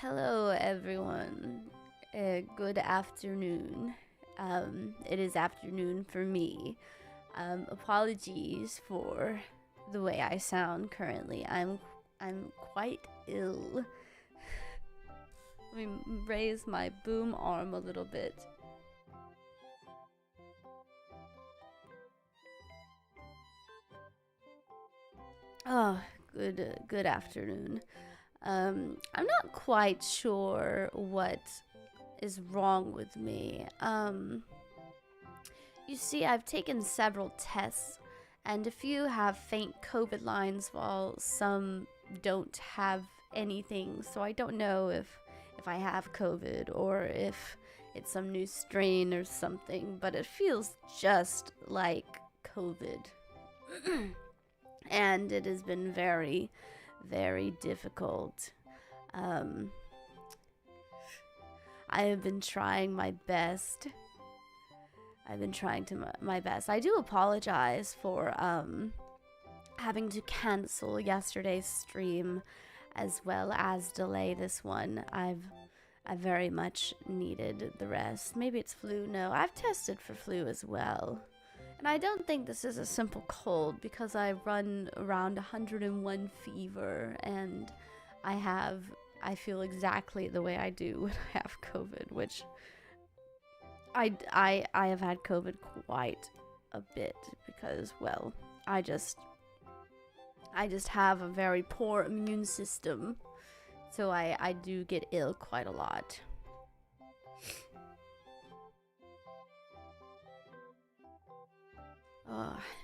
Hello, everyone. Good afternoon. It is afternoon for me. Apologies for the way I sound currently. I'm quite ill. Let me raise my boom arm a little bit. Oh, good afternoon. I'm not quite sure what is wrong with me. You see, I've taken several tests, and a few have faint COVID lines while some don't have anything, so I don't know if I have COVID or if it's some new strain or something, but it feels just like COVID. And it has been very, very difficult. I have been trying my best. My best. I do apologize for having to cancel yesterday's stream as well as delay this one. I very much needed the rest. Maybe it's flu. No, I've tested for flu as well. And I don't think this is a simple cold because I run around 101 fever and I feel exactly the way I do when I have COVID, which I have had COVID quite a bit because, well, I just have a very poor immune system, so I do get ill quite a lot.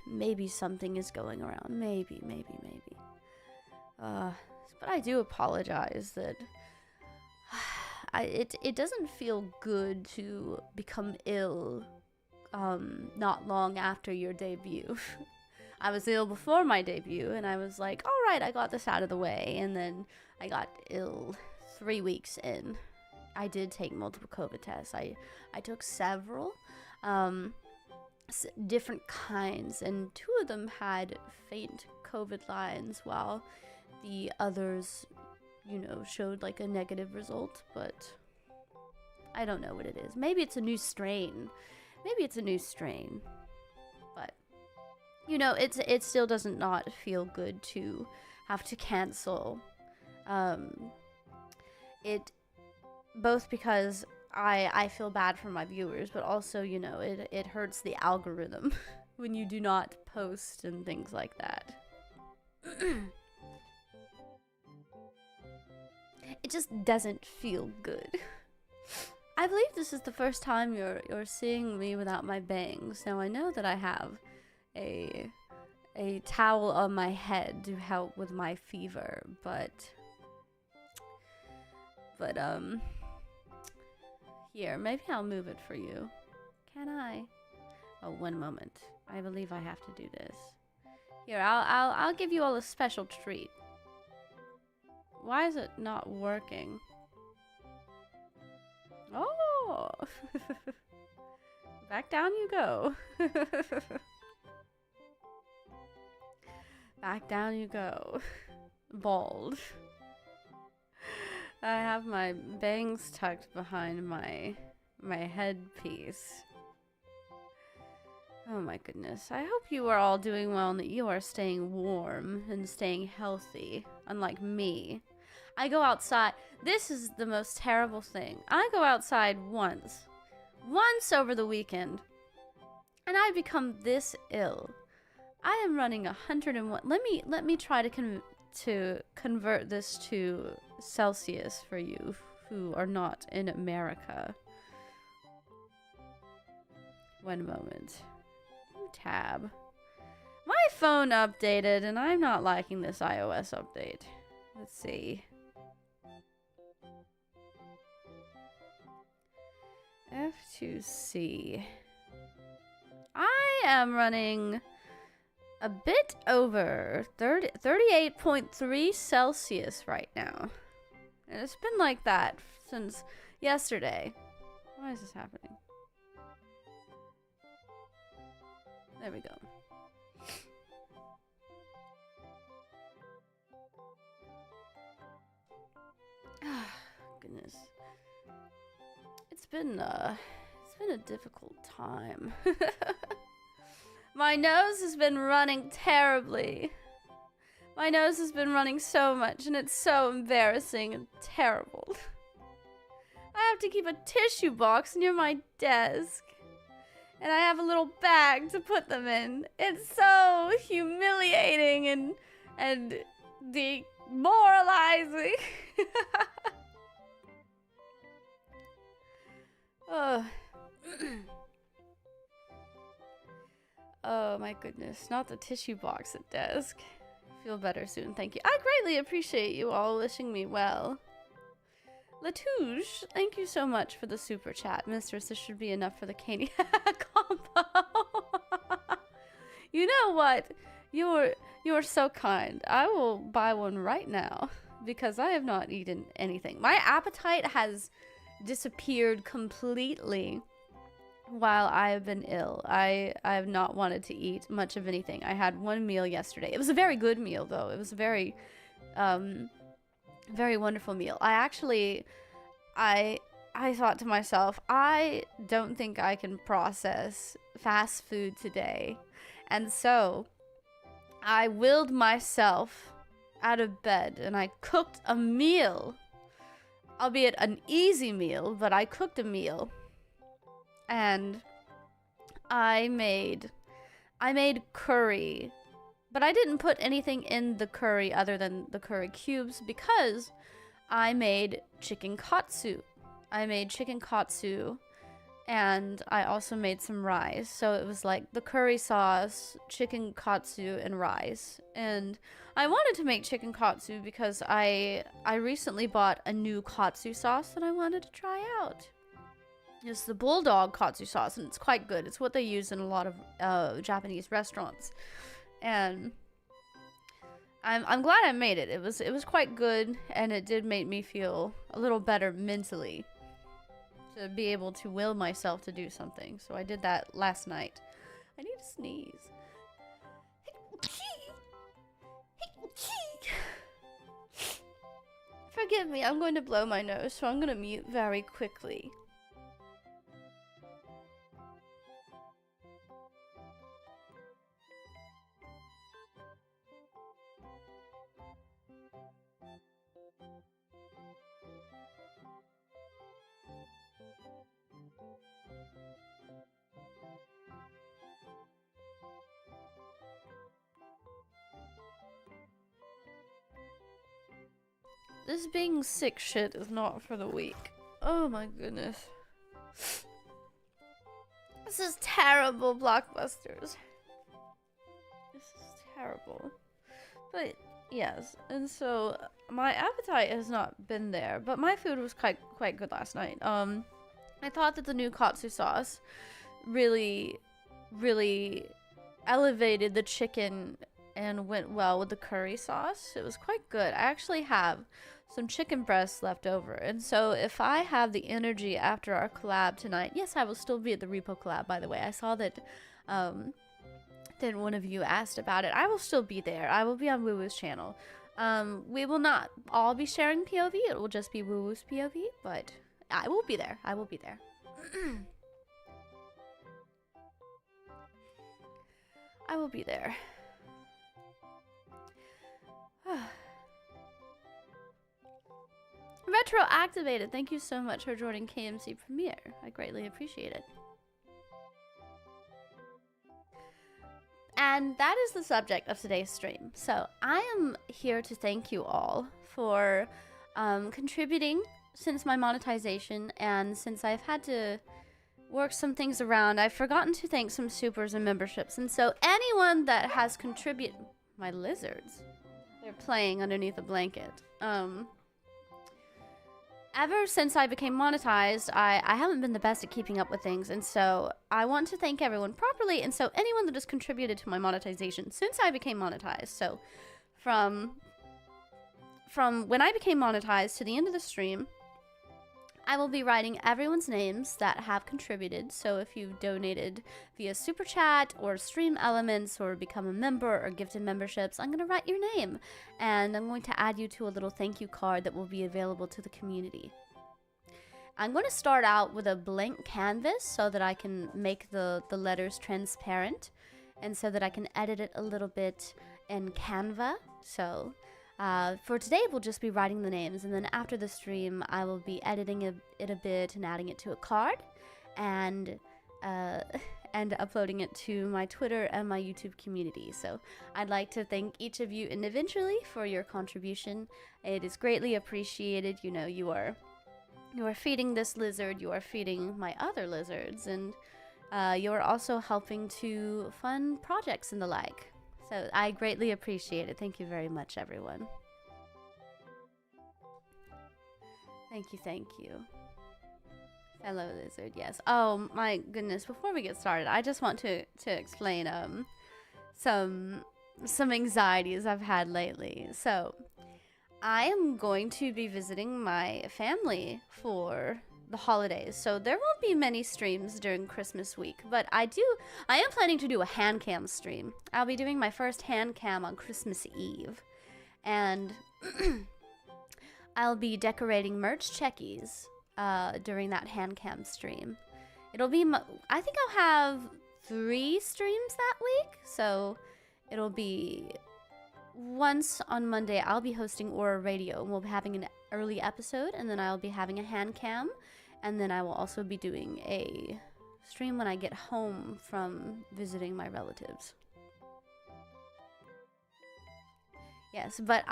Maybe something is going around. Maybe. But I do apologize that it doesn't feel good to become ill not long after your debut. I was ill before my debut, and I was like, all right, I got this out of the way, and then I got ill 3 weeks in. I did take multiple COVID tests. I took several. Different kinds, and 2 of them had faint COVID lines while the others, showed like a negative result, but I don't know what it is. Maybe it's a new strain. But it still doesn't not feel good to have to cancel. It both because I feel bad for my viewers, but also, it hurts the algorithm when you do not post and things like that. It just doesn't feel good. I believe this is the first time you're seeing me without my bangs. Now I know that I have a towel on my head to help with my fever, but here, maybe I'll move it for you. Can I? Oh, one moment. I believe I have to do this. Here, I'll give you all a special treat. Why is it not working? Oh! Back down you go. Back down you go. Bald. I have my bangs tucked behind my headpiece. Oh my goodness. I hope you are all doing well and that you are staying warm and staying healthy, unlike me. I go outside. This is the most terrible thing. I go outside once over the weekend, and I become this ill. I am running 101. Let me try to convert this to Celsius for you who are not in America. One moment. Tab. My phone updated and I'm not liking this iOS update. Let's see. F2C. I am running a bit over 38.3 Celsius right now. And it's been like that since yesterday. Why is this happening? There we go. it's been a difficult time. My nose has been running terribly. My nose has been running so much, and it's so embarrassing and terrible. I have to keep a tissue box near my desk. And I have a little bag to put them in. It's so humiliating and demoralizing. Oh. Oh my goodness, not the tissue box at desk. Feel better soon, thank you. I greatly appreciate you all wishing me well. Latouche, thank you so much for the super chat. Mistress, this should be enough for the candy combo. You know what? You're so kind. I will buy one right now because I have not eaten anything. My appetite has disappeared completely while I have been ill. I have not wanted to eat much of anything. I had one meal yesterday. It was a very good meal though. It was a very very wonderful meal. I thought to myself, I don't think I can process fast food today. And so I willed myself out of bed and I cooked a meal. Albeit an easy meal, but I cooked a meal. And I made curry. But I didn't put anything in the curry other than the curry cubes because I made chicken katsu. And I also made some rice. So it was like the curry sauce, chicken katsu, and rice. And I wanted to make chicken katsu because I recently bought a new katsu sauce that I wanted to try out. It's the bulldog katsu sauce, and it's quite good. It's what they use in a lot of Japanese restaurants. And I'm glad I made it. It was quite good, and it did make me feel a little better mentally to be able to will myself to do something. So I did that last night. I need to sneeze. Forgive me, I'm going to blow my nose, so I'm going to mute very quickly. This being sick shit is not for the weak. Oh my goodness. This is terrible, Blockbusters. This is terrible. But, yes. And so, my appetite has not been there. But my food was quite good last night. I thought that the new katsu sauce really elevated the chicken and went well with the curry sauce. It was quite good. I actually have some chicken breasts left over, and so if I have the energy after our collab tonight, yes, I will still be at the Repo collab, by the way. I saw that one of you asked about it. I will still be there. I will be on Woo Woo's channel. We will not all be sharing POV. It will just be Woo Woo's POV, but I will be there. I will be there. I will be there. Retro activated. Thank you so much for joining KMC Premiere. I greatly appreciate it. And that is the subject of today's stream. So I am here to thank you all for contributing since my monetization, and since I've had to work some things around, I've forgotten to thank some supers and memberships. And so anyone that has contributed, my lizards, they're playing underneath a blanket. Ever since I became monetized, I haven't been the best at keeping up with things, and so I want to thank everyone properly, and so anyone that has contributed to my monetization since I became monetized. So from when I became monetized to the end of the stream, I will be writing everyone's names that have contributed. So if you've donated via Super Chat or Stream Elements or become a member or gifted memberships, I'm going to write your name. And I'm going to add you to a little thank you card that will be available to the community. I'm going to start out with a blank canvas so that I can make the letters transparent and so that I can edit it a little bit in Canva. So for today, we'll just be writing the names, and then after the stream, I will be editing it a bit and adding it to a card and uploading it to my Twitter and my YouTube community. So I'd like to thank each of you individually for your contribution. It is greatly appreciated. You know, you are feeding this lizard, you are feeding my other lizards, and you are also helping to fund projects and the like. So I greatly appreciate it. Thank you very much, everyone. Thank you. Fellow lizard, yes. Oh my goodness, before we get started, I just want to explain some anxieties I've had lately. So I am going to be visiting my family for the holidays, so there won't be many streams during Christmas week, but I am planning to do a hand cam stream. I'll be doing my first hand cam on Christmas Eve, and I'll be decorating merch checkies during that hand cam stream. It'll be, I think I'll have 3 streams that week, so it'll be once on Monday. I'll be hosting Aura Radio, and we'll be having an early episode, and then I'll be having a hand cam, and then I will also be doing a stream when I get home from visiting my relatives. Yes, but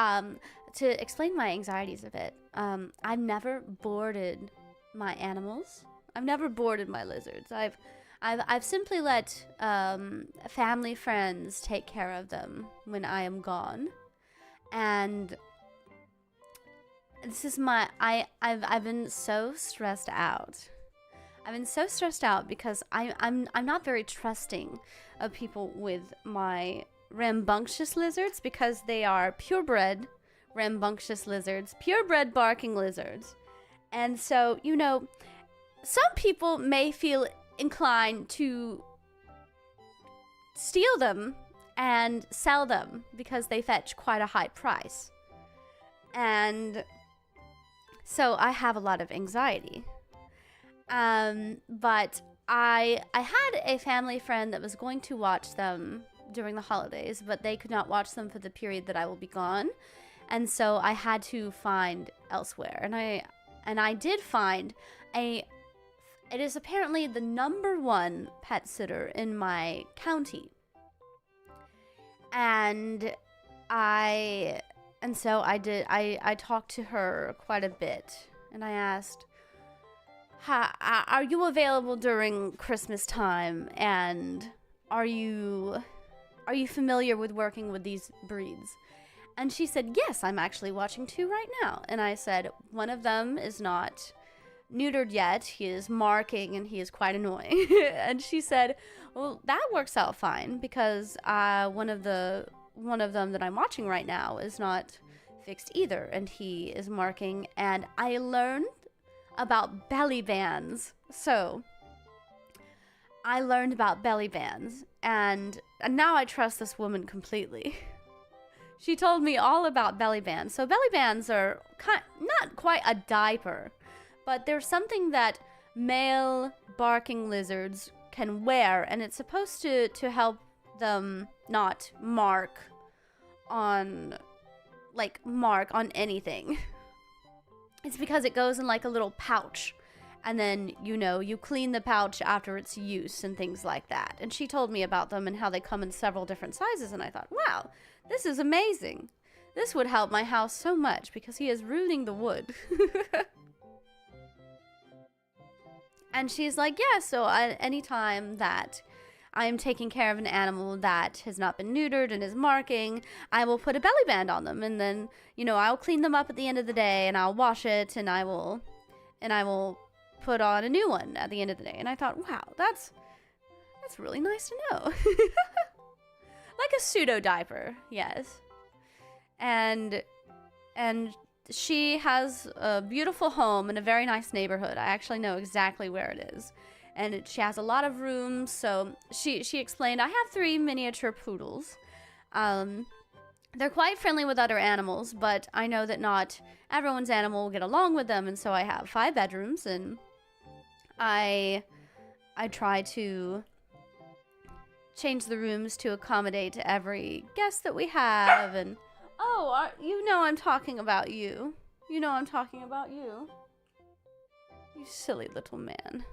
to explain my anxieties a bit, I've never boarded my animals. I've never boarded my lizards. I've simply let family friends take care of them when I am gone, and this is I've been so stressed out. I've been so stressed out because I'm not very trusting of people with my rambunctious lizards, because they are purebred rambunctious lizards, purebred barking lizards, and so, you know, some people may feel inclined to steal them and sell them because they fetch quite a high price. And so I have a lot of anxiety. But I had a family friend that was going to watch them during the holidays, but they could not watch them for the period that I will be gone. And so I had to find elsewhere. And I did find it is apparently the #1 pet sitter in my county. And so I talked to her quite a bit, and I asked, are you available during Christmas time, and are you familiar with working with these breeds? And she said, yes, I'm actually watching 2 right now. And I said, one of them is not neutered yet. He is marking, and he is quite annoying. And she said, well, that works out fine, because one of them that I'm watching right now is not fixed either, and he is marking. And I learned about belly bands. So I learned about belly bands, and now I trust this woman completely. She told me all about belly bands. So belly bands are not quite a diaper, but they're something that male barking lizards can wear, and it's supposed to help them not mark on anything. It's because it goes in like a little pouch, and then, you know, you clean the pouch after its use and things like that. And she told me about them and how they come in several different sizes, and I thought, wow, this is amazing. This would help my house so much, because he is ruining the wood. And she's like, yeah, so anytime that I am taking care of an animal that has not been neutered and is marking, I will put a belly band on them, and then, you know, I'll clean them up at the end of the day, and I'll wash it, and I will put on a new one at the end of the day. And I thought, wow, that's really nice to know. Like a pseudo diaper, yes. And she has a beautiful home in a very nice neighborhood. I actually know exactly where it is. And she has a lot of rooms. So she explained, I have 3 miniature poodles. they're quite friendly with other animals, but I know that not everyone's animal will get along with them, and so I have 5 bedrooms, and I try to change the rooms to accommodate every guest that we have, and you know I'm talking about you. You know I'm talking about you. You silly little man.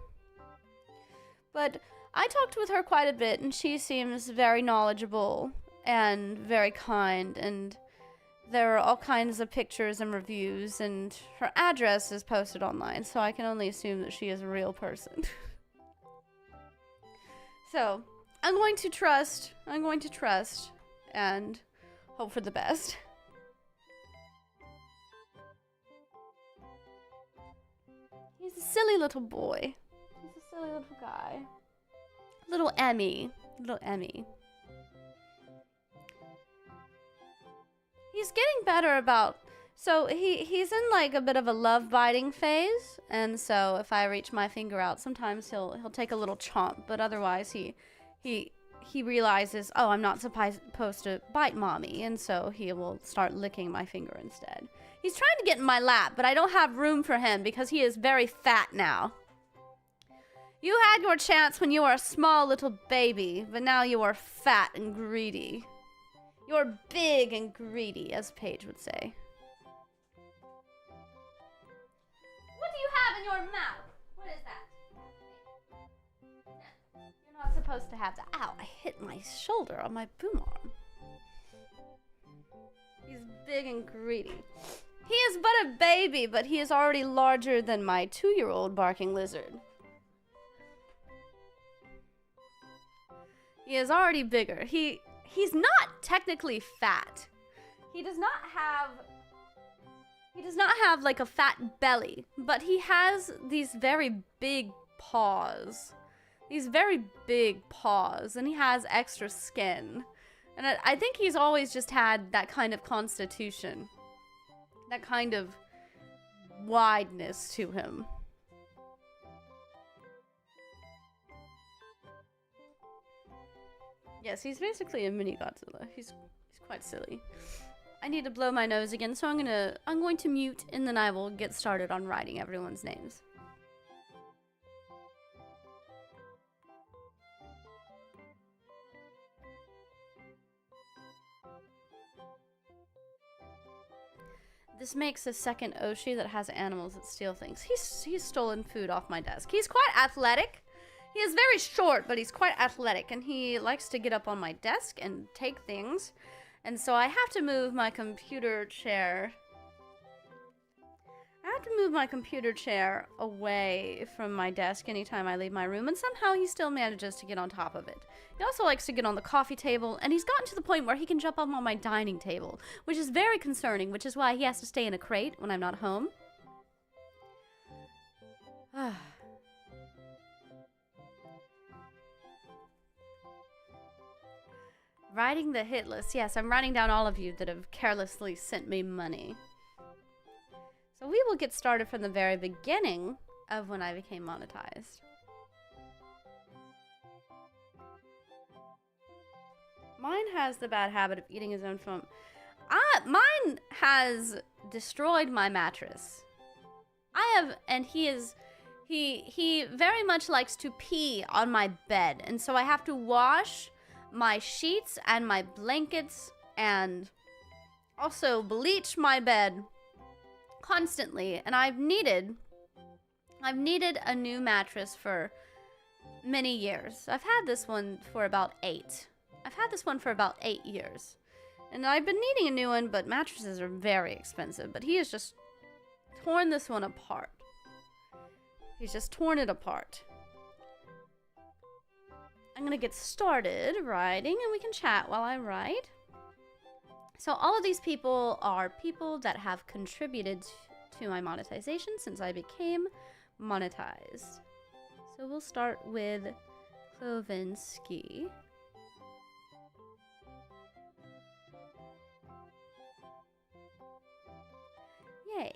But I talked with her quite a bit, and she seems very knowledgeable and very kind, and there are all kinds of pictures and reviews, and her address is posted online, so I can only assume that she is a real person. So, I'm going to trust, and hope for the best. He's a silly little boy. He's a silly little guy. Little Emmy. He's getting better about... So, he's in, like, a bit of a love-biting phase. And so, if I reach my finger out, sometimes he'll take a little chomp. But otherwise, he realizes, oh, I'm not supposed to bite mommy. And so, he will start licking my finger instead. He's trying to get in my lap, but I don't have room for him because he is very fat now. You had your chance when you were a small little baby, but now you are fat and greedy. You're big and greedy, as Paige would say. What do you have in your mouth? What is that? You're not supposed to have that. Ow, I hit my shoulder on my boom arm. He's big and greedy. He is but a baby, but he is already larger than my 2-year-old barking lizard. He is already bigger. He's not technically fat. He does not have like a fat belly, but he has these very big paws. These very big paws, and he has extra skin. And I think he's always just had that kind of constitution. That kind of wideness to him. Yes, he's basically a mini Godzilla. He's quite silly. I need to blow my nose again, so I'm going to mute, and then I will get started on writing everyone's names. This makes a second Oshi that has animals that steal things. He's stolen food off my desk. He's quite athletic. He is very short, but he's quite athletic, and he likes to get up on my desk and take things. And so I have to move my computer chair. I have to move my computer chair away from my desk anytime I leave my room, and somehow he still manages to get on top of it. He also likes to get on the coffee table, and he's gotten to the point where he can jump up on my dining table, which is very concerning, which is why he has to stay in a crate when I'm not home. Writing the hit list. Yes, I'm writing down all of you that have carelessly sent me money. So we will get started from the very beginning of when I became monetized. Mine has the bad habit of eating his own foam. Mine has destroyed my mattress. He very much likes to pee on my bed, and so I have to wash my sheets and my blankets and also bleach my bed constantly, and I've needed a new mattress for many years. I've had this one for about 8. I've had this one for about 8 years. And I've been needing a new one, but mattresses are very expensive. But he has just torn this one apart. He's just torn it apart. I'm gonna get started writing, and we can chat while I write. So all of these people are people that have contributed to my monetization since I became monetized. So we'll start with Klovinsky. Yay.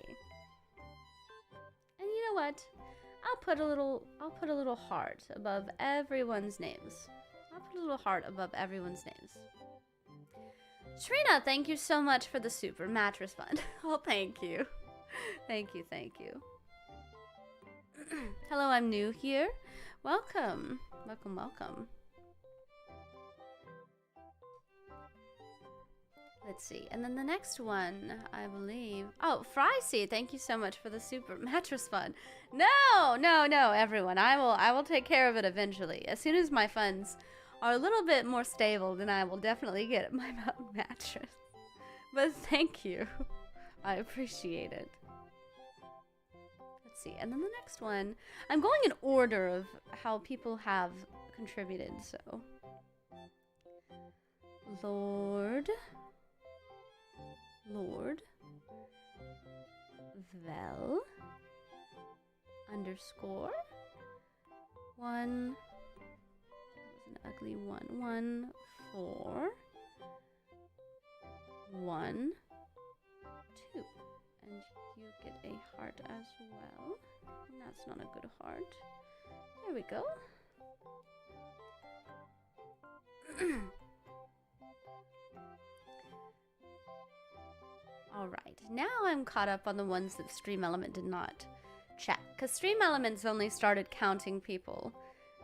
And you know what? I'll put a little heart above everyone's names. I'll put a little heart above everyone's names. Trina, thank you so much for the super mattress fund. Oh, thank you. Thank you, thank you. Hello, I'm new here. Welcome. Welcome, welcome. Let's see. And then the next one, I believe. Oh, Fryseed, thank you so much for the super mattress fund. No, no, no, everyone. I will take care of it eventually. As soon as my funds are a little bit more stable, then I will definitely get my mattress. But thank you. I appreciate it. Let's see. And then the next one, I'm going in order of how people have contributed, so. Lord, Vel, underscore, 1, that was an ugly 1, 4, 1, 2, and you get a heart as well, and that's not a good heart, there we go. Alright, now I'm caught up on the ones that Stream Element did not check. Because Stream Element's only started counting people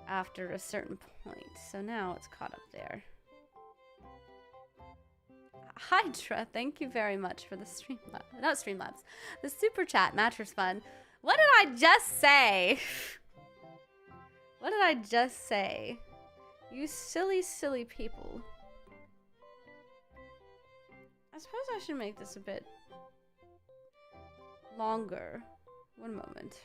after a certain point. So now it's caught up there. Hydra, thank you very much for the Streamlabs. The Super Chat, Mattress Fund. What did I just say? What did I just say? You silly, silly people. I suppose I should make this a bit longer. One moment.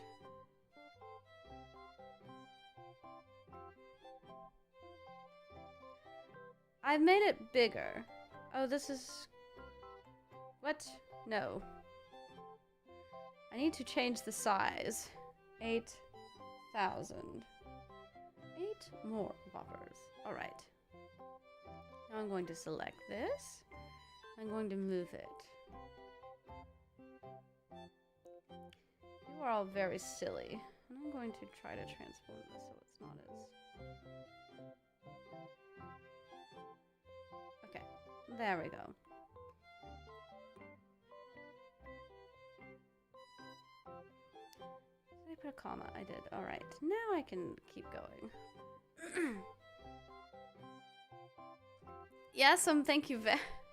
I've made it bigger. Oh, this is... What? No. I need to change the size. 8,000. 8 more boppers. Alright. Now I'm going to select this. I'm going to move it. You are all very silly. And I'm going to try to transform this so it's not as... Okay, there we go. Did I put a comma? I did. Alright, now I can keep going. Yes, thank you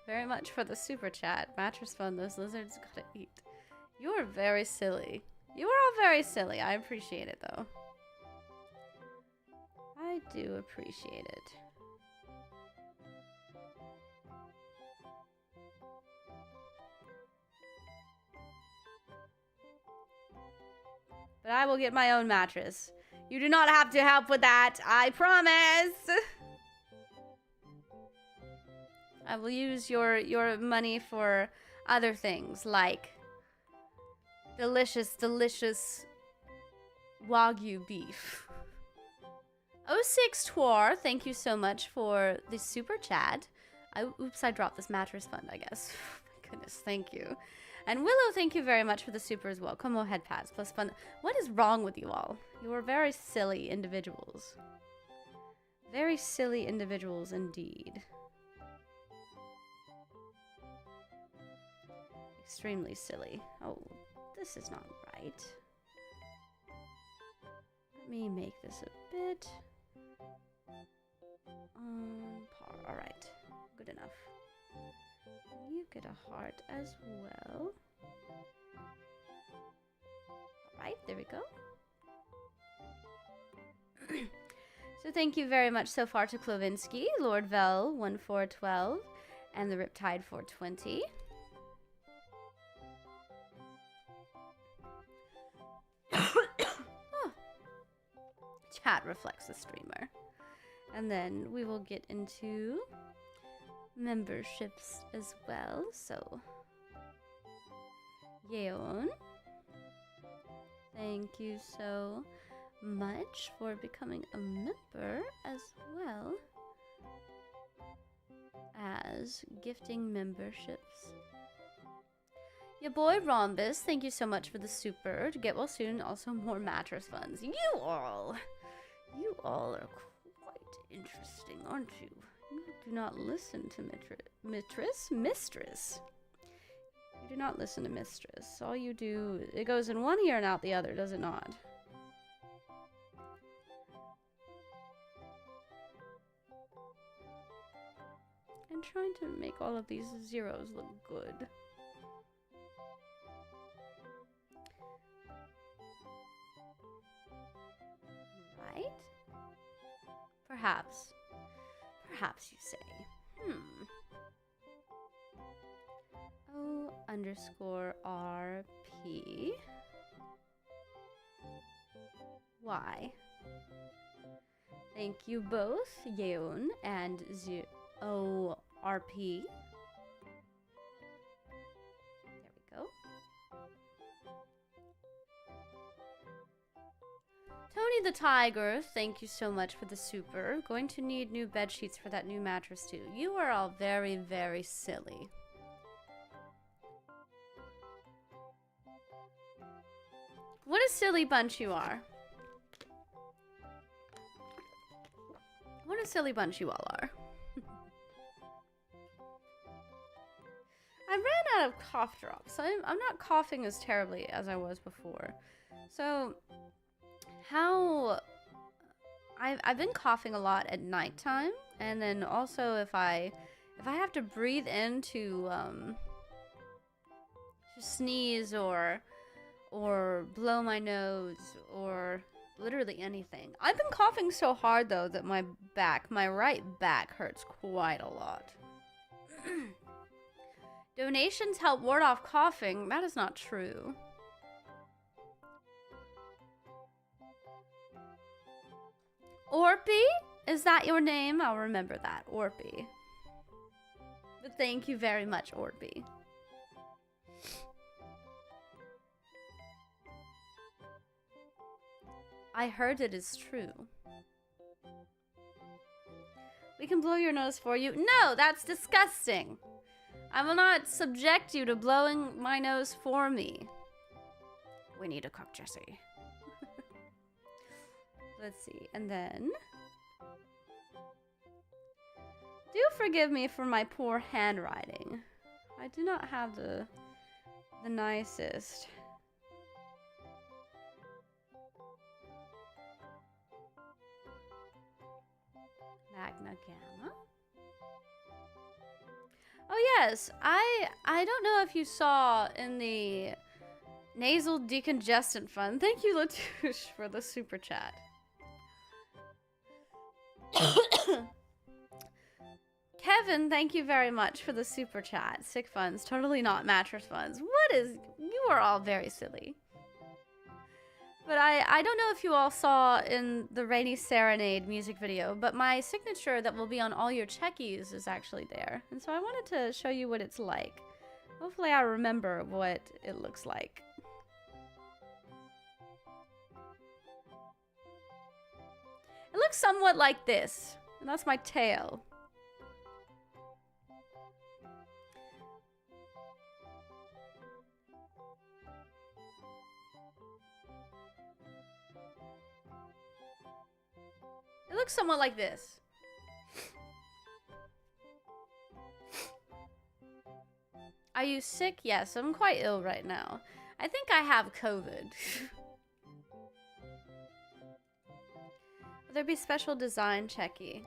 very much for the super chat. Mattress Fund, those lizards gotta eat. You are very silly. You are all very silly. I appreciate it, though. I do appreciate it. But I will get my own mattress. You do not have to help with that. I promise. I will use your money for other things, like delicious, delicious Wagyu beef. 06 Twar, thank you so much for the super chat. Oops, I dropped this mattress fund, I guess. My goodness, thank you. And Willow, thank you very much for the super as well. Komo head pads plus fun. What is wrong with you all? You are very silly individuals. Very silly individuals indeed. Extremely silly. Oh, this is not right. Let me make this a bit on par. Alright, good enough. You get a heart as well. Alright, there we go. So thank you very much so far to Klovinsky, Lord Vel 1412, and the Riptide 420. Oh. Chat reflects the streamer. And then we will get into memberships as well. So Yeon, thank you so much for becoming a member, as well as gifting memberships. Your boy Rhombus, thank you so much for the super. To get well soon, also more mattress funds. You all are quite interesting, aren't you? You do not listen to mistress. You do not listen to mistress. All you do, it goes in one ear and out the other, does it not? I'm trying to make all of these zeros look good. Right? Perhaps. Perhaps you say. O_RP. Y. Thank you both, Yeon and ORP. There we go. Tony the Tiger, thank you so much for the super. Going to need new bed sheets for that new mattress too. You are all very, very silly. What a silly bunch you are. What a silly bunch you all are. I ran out of cough drops. I'm not coughing as terribly as I was before. So, how... I've been coughing a lot at nighttime, and then also if I have to breathe in to sneeze or blow my nose or literally anything. I've been coughing so hard though that my right back hurts quite a lot. Donations help ward off coughing. That is not true. Orpy? Is that your name? I'll remember that. Orpy. But thank you very much, Orpy. I heard it is true. We can blow your nose for you. No, that's disgusting. I will not subject you to blowing my nose for me. We need to cook, Jesse. Let's see. And then... do forgive me for my poor handwriting. I do not have the nicest. Magna Gamma. Oh yes, I don't know if you saw in the nasal decongestant fund. Thank you, Latouche, for the super chat. Kevin, thank you very much for the super chat. Sick funds, totally not mattress funds. What is... you are all very silly. But I don't know if you all saw in the Rainy Serenade music video, but my signature that will be on all your checkies is actually there. And so I wanted to show you what it's like. Hopefully I remember what it looks like. It looks somewhat like this. And that's my tail. It looks somewhat like this. Are you sick? Yes, I'm quite ill right now. I think I have COVID. Will there be special design, Checky?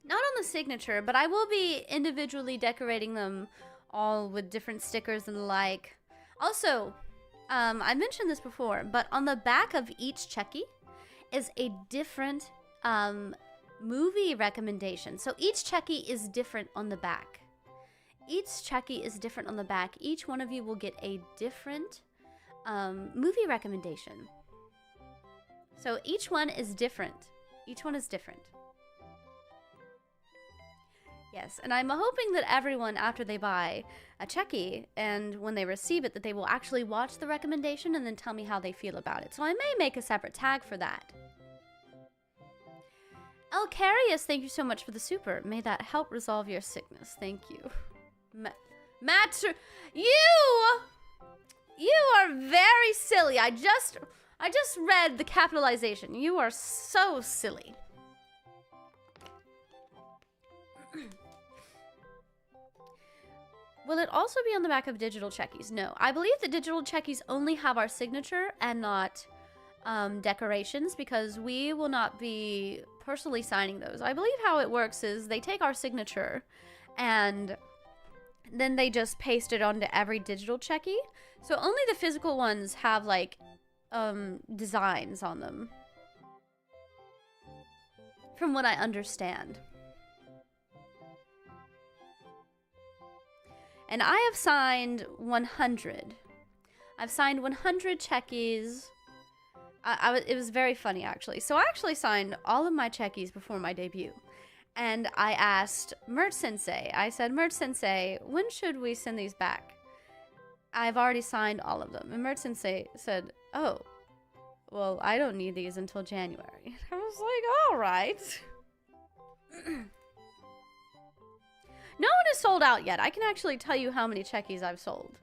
Not on the signature, but I will be individually decorating them all with different stickers and the like. Also, I mentioned this before, but on the back of each checky is a different movie recommendation. So each checky is different on the back. Each checky is different on the back. Each one of you will get a different movie recommendation. So each one is different. Each one is different. Yes, and I'm hoping that everyone, after they buy a checky, and when they receive it, that they will actually watch the recommendation and then tell me how they feel about it. So I may make a separate tag for that. Elcarius, thank you so much for the super. May that help resolve your sickness. Thank you. Matt, you are very silly. I just read the capitalization. You are so silly. Will it also be on the back of digital checkies? No. I believe the digital checkies only have our signature and not decorations, because we will not be personally signing those. I believe how it works is they take our signature and then they just paste it onto every digital checky. So only the physical ones have like designs on them, from what I understand. And I have signed 100. I've signed 100 checkies. It was very funny, actually. So I actually signed all of my checkies before my debut. And I asked Mert Sensei, I said, Mert Sensei, when should we send these back? I've already signed all of them. And Mert Sensei said, oh, well, I don't need these until January. I was like, all right. No one is sold out yet. I can actually tell you how many checkies I've sold.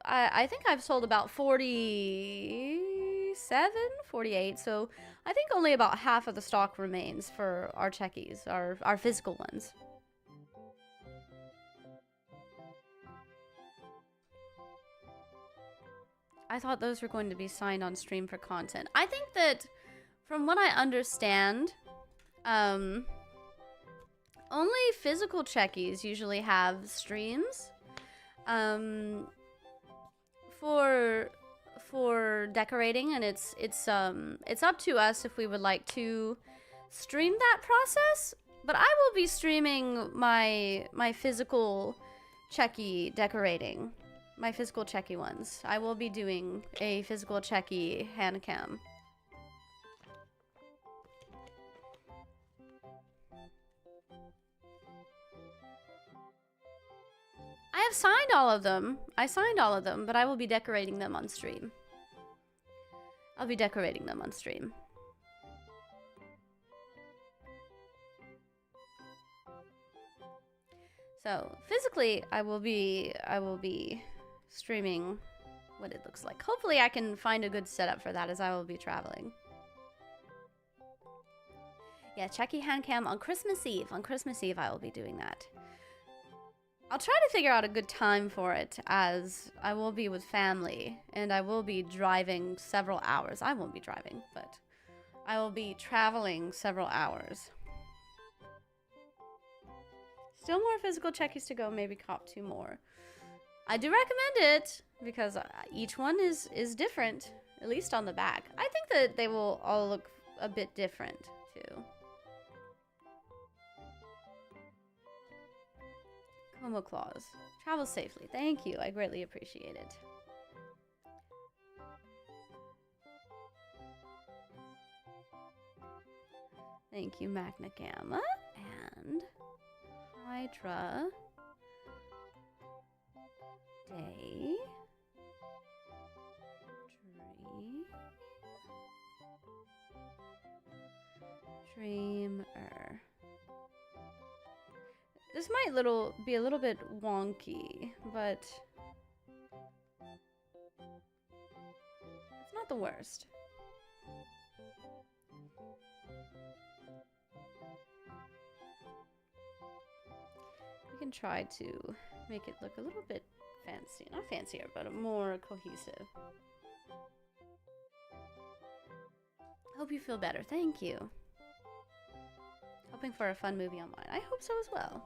I think I've sold about 47, 48. So I think only about half of the stock remains for our checkies, our physical ones. I thought those were going to be signed on stream for content. I think that, from what I understand, only physical checkies usually have streams. For decorating, and it's up to us if we would like to stream that process. But I will be streaming my physical checky decorating, my physical checky ones. I will be doing a physical checky hand cam. I have signed all of them. I signed all of them, but I will be decorating them on stream. I'll be decorating them on stream. So, physically, I will be streaming what it looks like. Hopefully I can find a good setup for that, as I will be traveling. Yeah, checky hand cam on Christmas Eve. On Christmas Eve, I will be doing that. I'll try to figure out a good time for it, as I will be with family, and I will be driving several hours. I won't be driving, but I will be traveling several hours. Still more physical checkies to go, maybe cop 2 more. I do recommend it, because each one is different, at least on the back. I think that they will all look a bit different, too. Komo Claus. Travel safely. Thank you. I greatly appreciate it. Thank you, Magna Gamma. And Hydra. Day. Dreamer. This might be a little bit wonky, but it's not the worst. We can try to make it look a little bit fancy. Not fancier, but more cohesive. Hope you feel better. Thank you. Hoping for a fun movie online. I hope so as well.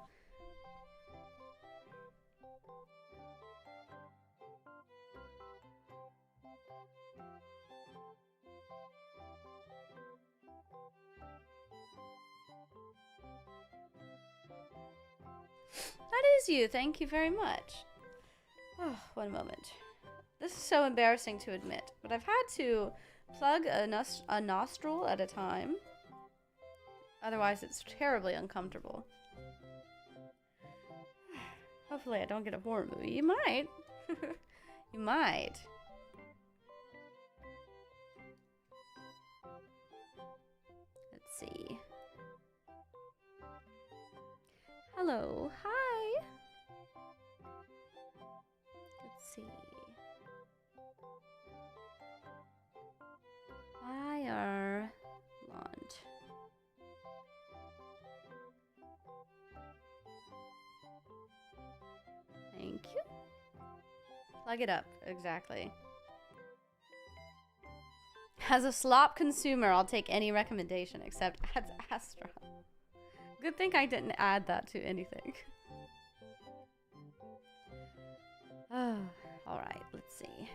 That is you. Thank you very much. Oh, one moment. This is so embarrassing to admit, but I've had to plug a nostril at a time. Otherwise, it's terribly uncomfortable. Hopefully, I don't get a horror movie. You might. You might. Let's see. Hello. Hi. Let's see. Ireland. Plug it up, exactly. As a slop consumer, I'll take any recommendation except adds Astra. Good thing I didn't add that to anything. Alright, let's see.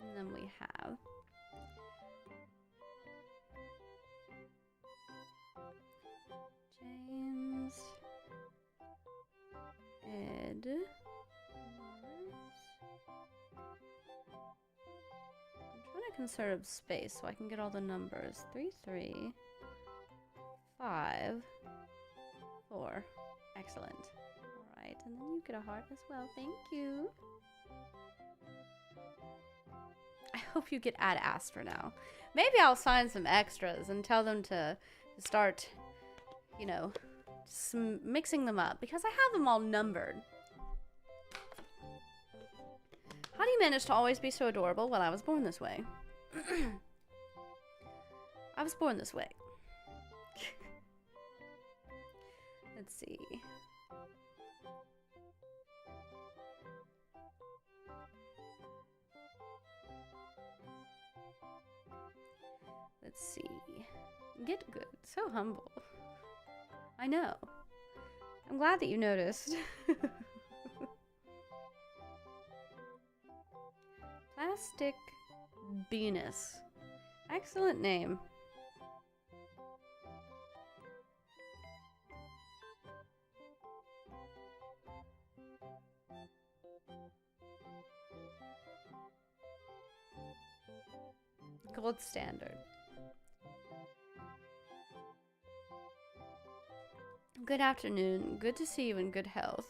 And then we have James, Ed, I'm trying to conserve space so I can get all the numbers. 3, 3, 5, 4. Excellent. Alright, and then you get a heart as well. Thank you. I hope you get Ad Astra now. Maybe I'll sign some extras and tell them to start, you know, mixing them up because I have them all numbered. How do you manage to always be so adorable? Well, I was born this way. I was born this way. Let's see. Let's see. Get good. So humble. I know. I'm glad that you noticed. Plastic Venus. Excellent name. Gold standard. Good afternoon. Good to see you in good health.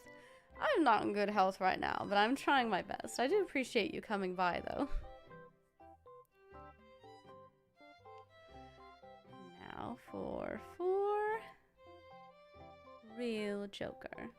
I'm not in good health right now, but I'm trying my best. I do appreciate you coming by, though. Now for real Joker.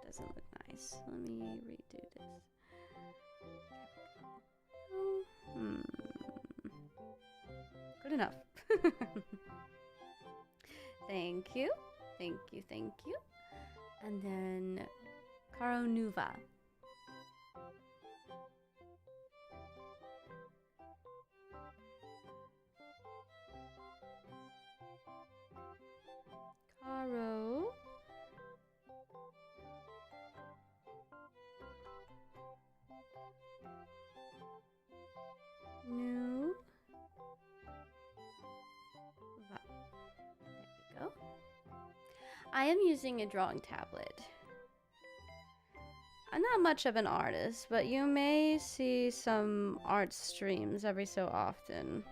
Doesn't look nice. Let me redo this. Good enough. Thank you. Thank you, thank you. And then Caro Nuva. Caro. New. There we go. I am using a drawing tablet. I'm not much of an artist, but you may see some art streams every so often.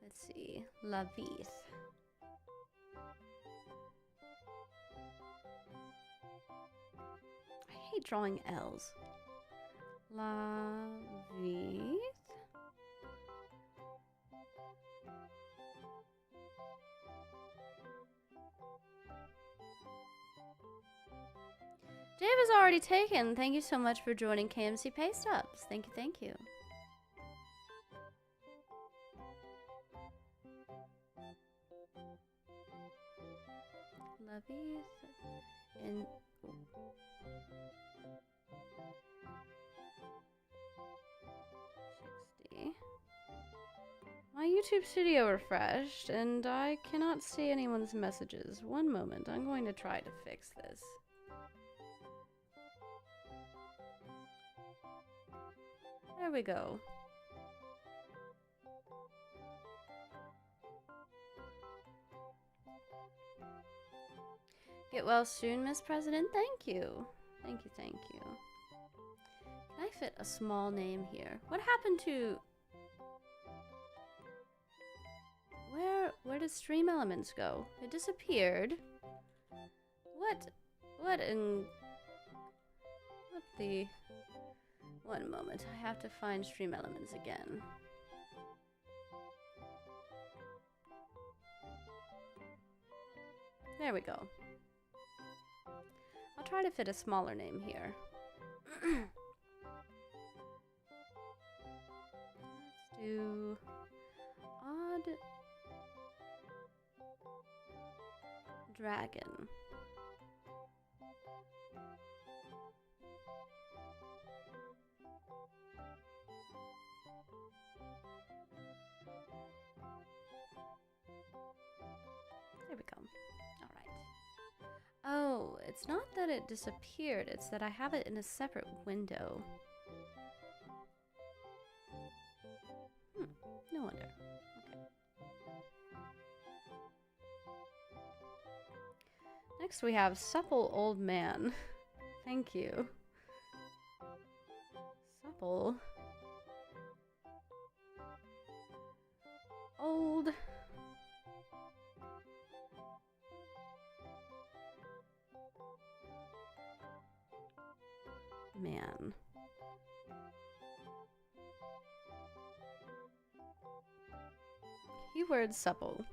Let's see. La Vie. I hate drawing L's. La Vie. Dave is already taken. Thank you so much for joining KMC Paste Ups. Thank you, thank you. La Vie in 60. My YouTube studio refreshed and I cannot see anyone's messages. One moment, I'm going to try to fix this. There we go. Get well soon, Miss President. Thank you. Thank you, thank you. Can I fit a small name here? What happened to... Where did Stream Elements go? It disappeared. What in the... One moment, I have to find stream elements again. There we go. I'll try to fit a smaller name here. Let's do odd dragon. There we go. All right. Oh, it's not that it disappeared, it's that I have it in a separate window. No wonder. Okay. Next we have supple old man. Thank you. Supple. Old. Man. Keyword supple.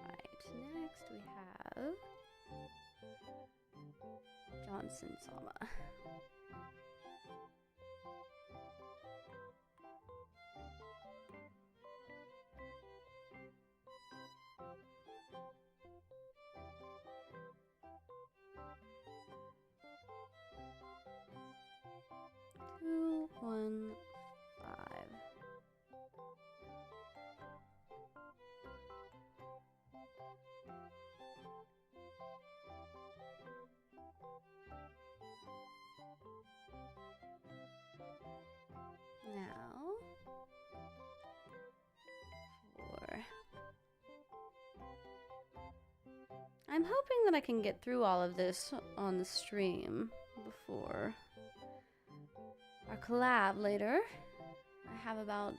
Alright, next we have Johnson Sama. Two, 1, 5. Now, 4. I'm hoping that I can get through all of this on the stream before our collab later. I have about...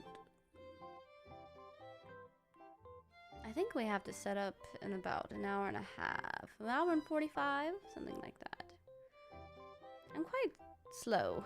I think we have to set up in about an hour and a half. An hour and 45? Something like that. I'm quite slow.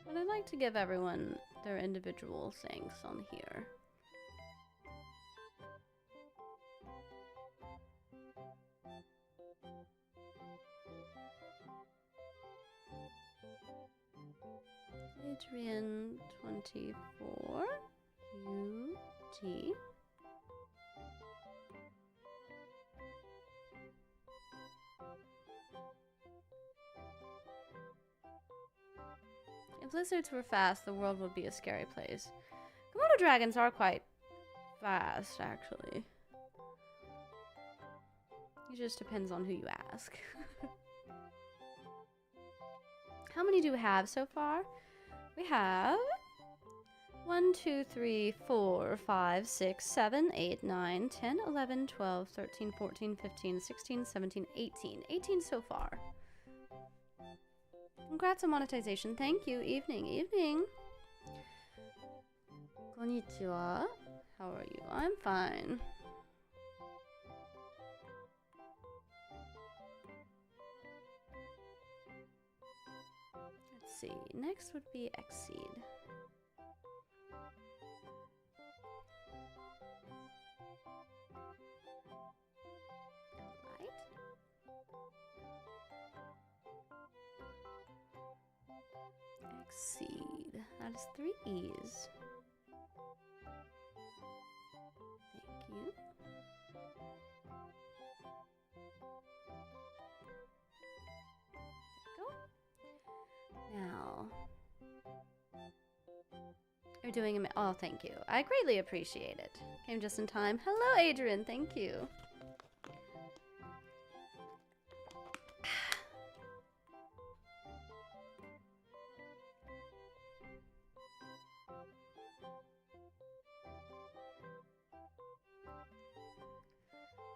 But I'd like to give everyone their individual things on here. Adrian 24 UT. If lizards were fast, the world would be a scary place. Komodo dragons are quite fast, actually. It just depends on who you ask. How many do we have so far? We have 1, 2, 3, 4, 5, 6, 7, 8, 9, 10, 11, 12, 13, 14, 15, 16, 17, 18. 18 so far. Congrats on monetization. Thank you. Evening. Evening. Konnichiwa. How are you? I'm fine. Let's see. Next would be Exceed. Exceed. That is 3 E's. Thank you. There we go. Now, you're doing oh, thank you. I greatly appreciate it. Came just in time. Hello, Adrian. Thank you.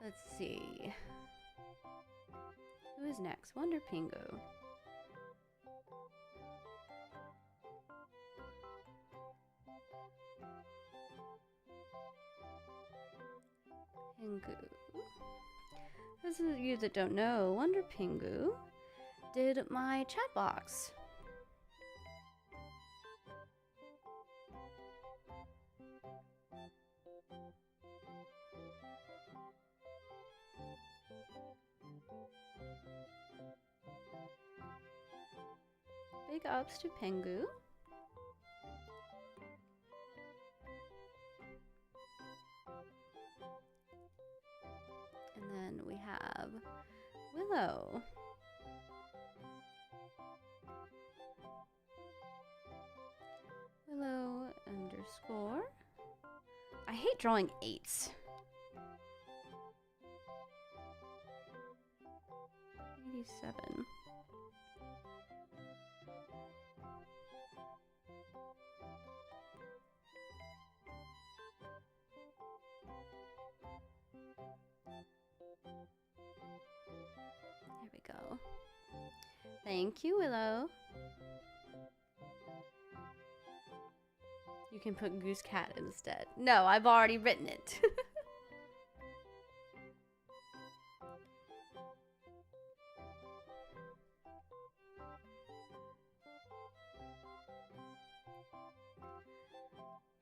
Let's see. Who is next? Wonder Pingu. Pingu. Those of you that don't know, Wonder Pingu did my chat box. Big ups to Pingu. And then we have Willow. Willow underscore. I hate drawing 8s. 87. There we go. Thank you, Willow. You can put Goose Cat instead. No, I've already written it.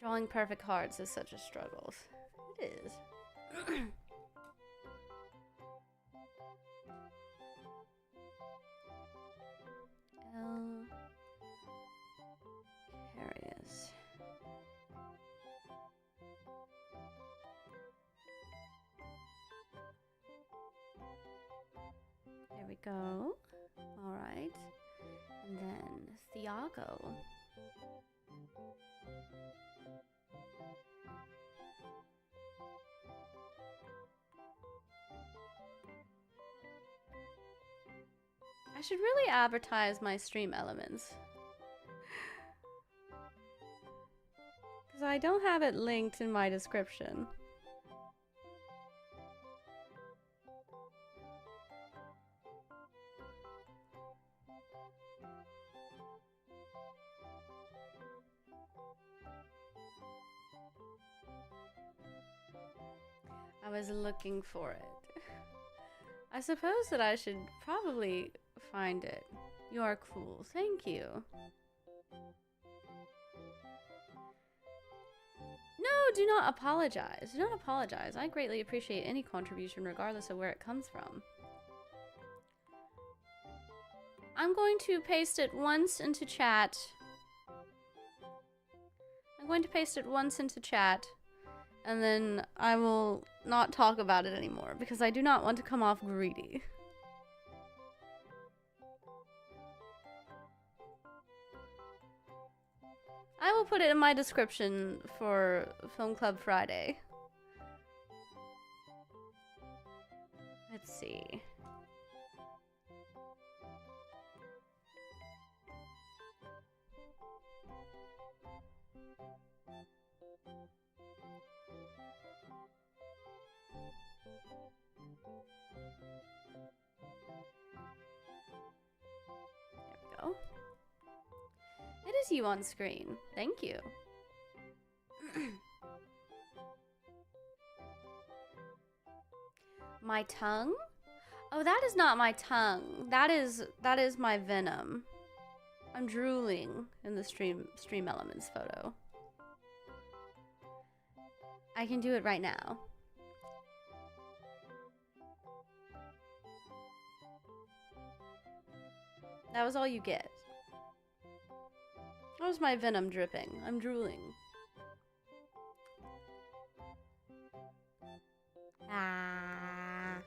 Drawing perfect hearts is such a struggle. It is. L. Carius. There we go. All right. And then Thiago. I should really advertise my stream elements. Because I don't have it linked in my description. I was looking for it. I suppose that I should probably find it. You are cool. Thank you. No, do not apologize. Do not apologize. I greatly appreciate any contribution regardless of where it comes from. I'm going to paste it once into chat. I'm going to paste it once into chat. And then I will not talk about it anymore because I do not want to come off greedy. I will put it in my description for Film Club Friday. Let's see. There we go. It is you on screen. Thank you. My tongue? Oh, that is not my tongue. That is my venom. I'm drooling in the stream elements photo. I can do it right now. That was all you get. That was my venom dripping. I'm drooling. Ah.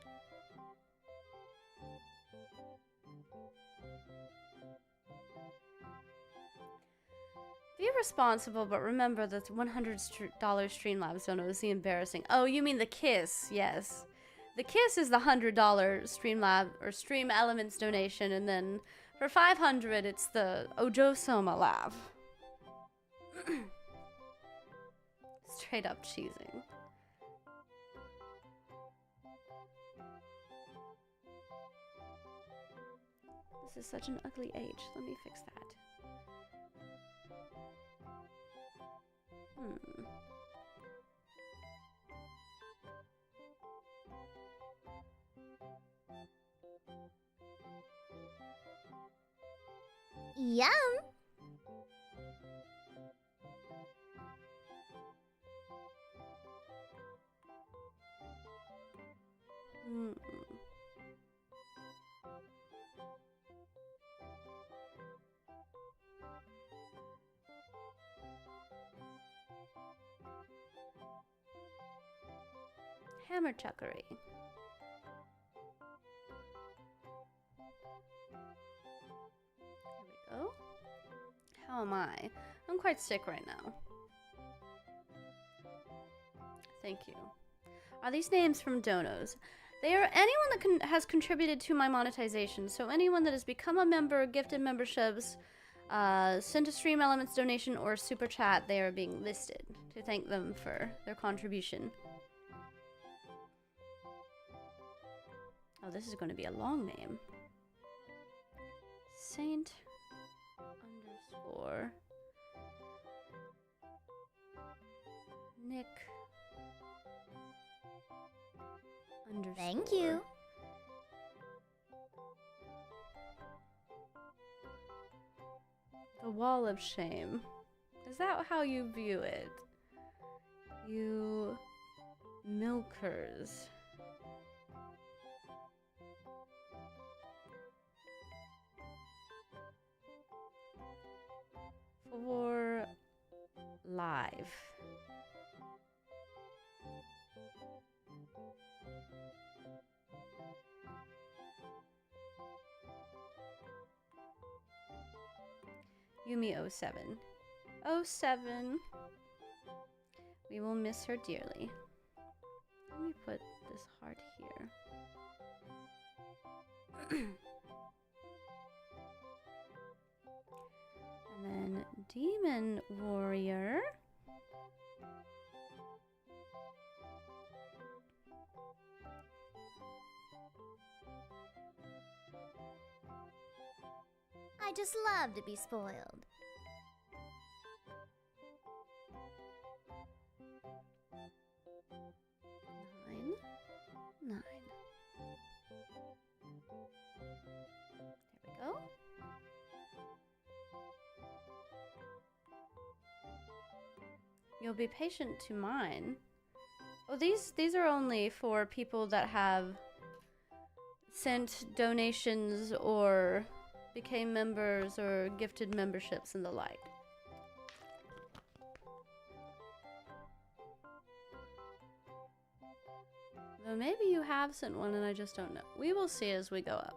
Be responsible, but remember that the $100 Streamlabs dono is the embarrassing. Oh, you mean the kiss? Yes. The kiss is the $100 Streamlab or Stream Elements donation, and then for 500, it's the Ojo Soma laugh. Straight up cheesing. This is such an ugly H. Let me fix that. Yum! Hammer chuckery. There we go. How am I? I'm quite sick right now. Thank you. Are these names from donos? They are anyone that has contributed to my monetization. So anyone that has become a member, gifted memberships, sent a stream elements donation, or super chat, they are being listed to thank them for their contribution. Oh, this is going to be a long name. Saint underscore Nick underscore. Thank you. The wall of shame. Is that how you view it? You milkers. For live. Yumi07. 07. We will miss her dearly. Let me put this heart here. And then Demon Warrior. I just love to be spoiled. Nine. There we go. You'll be patient to mine. Oh, these are only for people that have sent donations or became members or gifted memberships and the like. Though maybe you have sent one and I just don't know. We will see as we go up.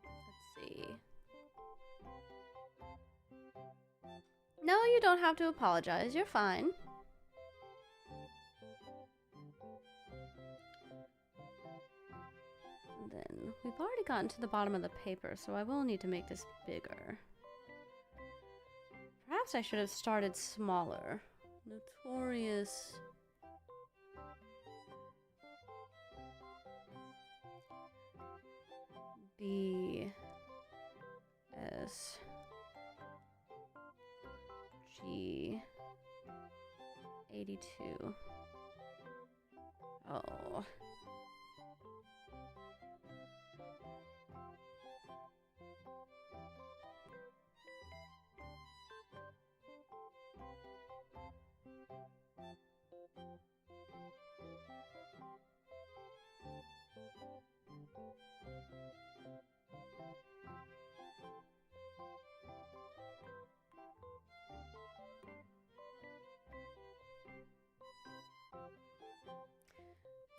Let's see. No, you don't have to apologize. You're fine. And then we've already gotten to the bottom of the paper, so I will need to make this bigger. Perhaps I should have started smaller. Notorious. B. S. G. 82. Oh.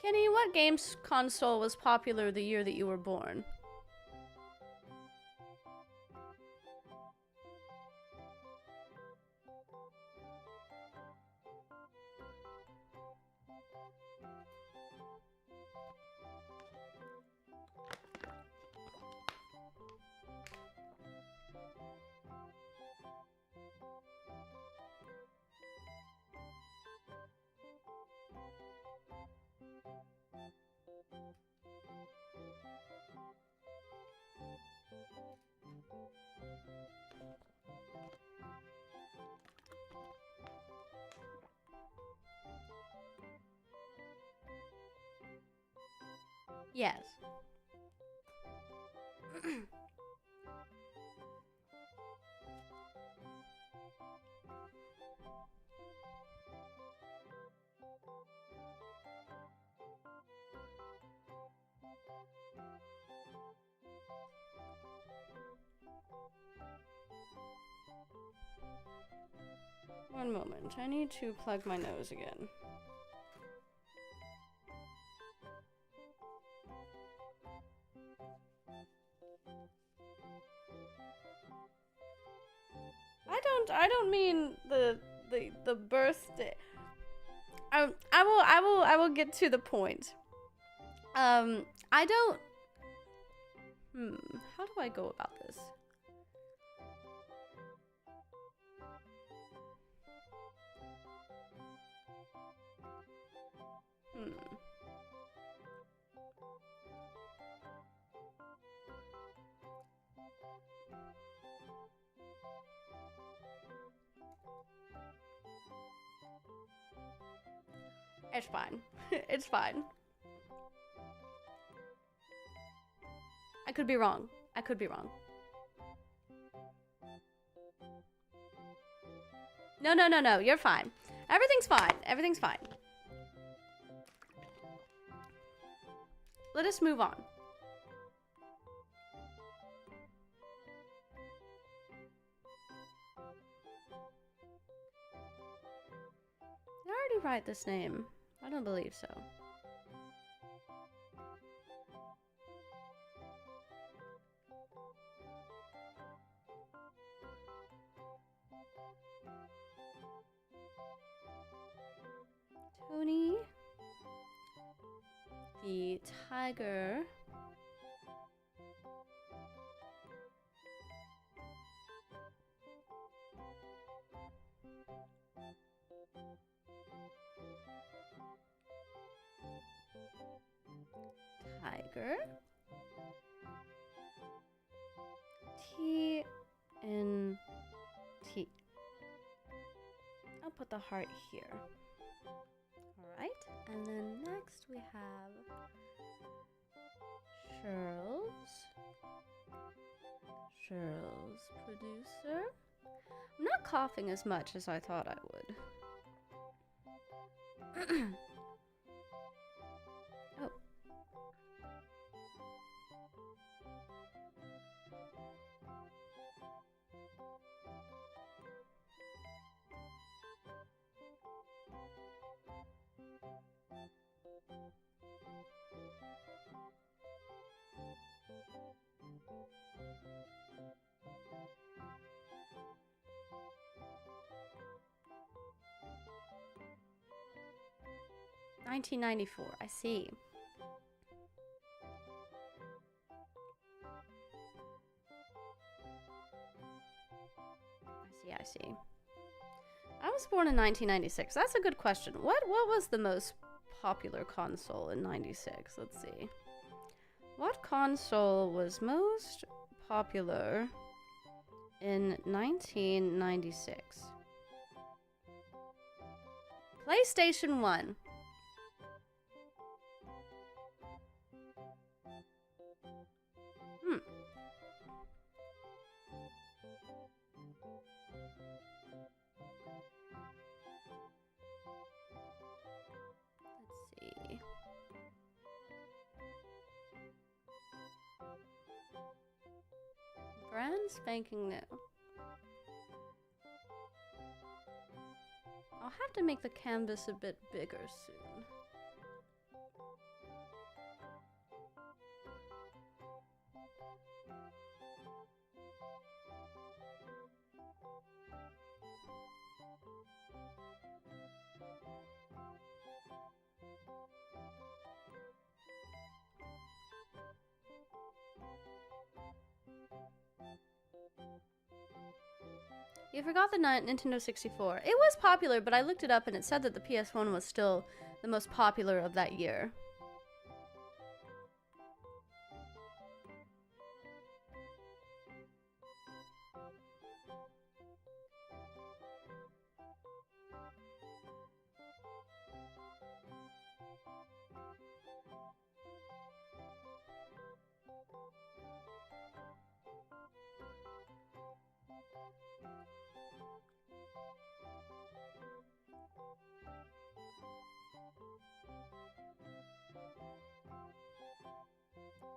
Kenny, what games console was popular the year that you were born? Yes. One moment. I need to plug my nose again. I don't mean the birthday. I will get to the point. I don't. How do I go about this? It's fine. It's fine. I could be wrong. I could be wrong. No, no, no, no. You're fine. Everything's fine. Everything's fine. Let us move on. Did I already write this name? I don't believe so. Tony, the tiger, T and T. I'll put the heart here. Alright, and then next we have Shirl's producer. I'm not coughing as much as I thought I would. Oh. $19.94. I see. I see. I was born in 1996. That's a good question. What was the most popular console in 96? Let's see. What console was most popular in 1996? PlayStation 1. Brand spanking new. I'll have to make the canvas a bit bigger soon. You forgot the Nintendo 64. It was popular, but I looked it up and it said that the PS1 was still the most popular of that year.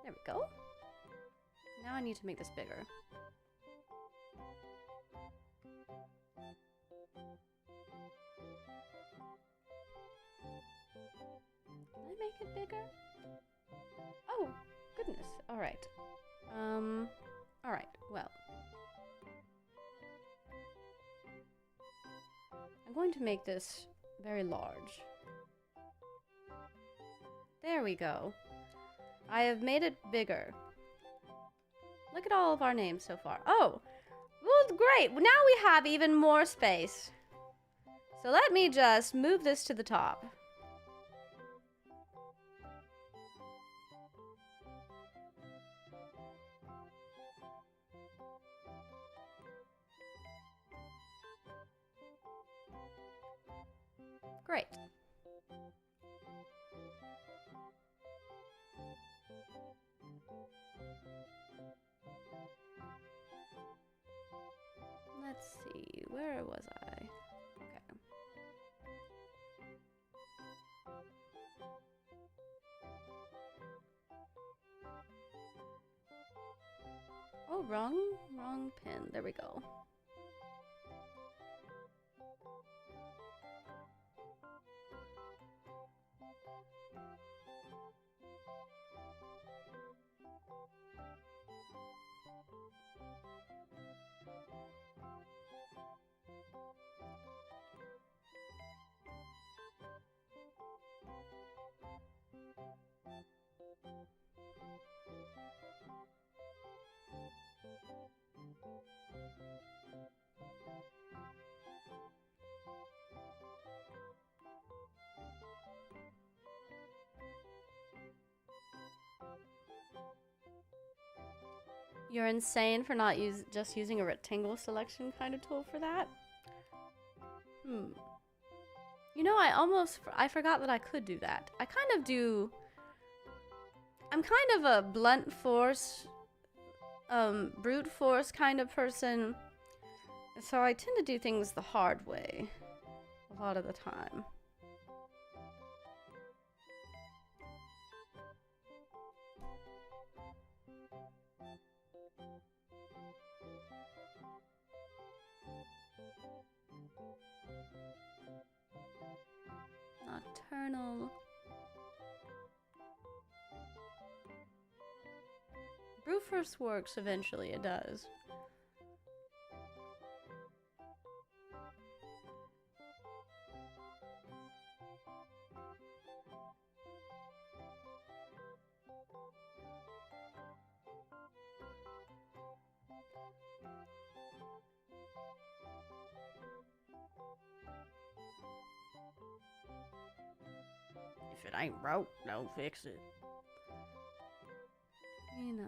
There we go. Now I need to make this bigger. Can I make it bigger? Oh, goodness. Alright. Alright, well. I'm going to make this very large. There we go. I have made it bigger. Look at all of our names so far. Oh, well, great. Now we have even more space. So let me just move this to the top. Great. Let's see, where was I? Okay. Oh, wrong pin. There we go. You're insane for not just using a rectangle selection kind of tool for that. You know, I forgot that I could do that. I'm kind of a blunt force, brute force kind of person. So I tend to do things the hard way a lot of the time. Nocturnal. Brute force works eventually, it does. If it ain't broke, don't fix it. Nina.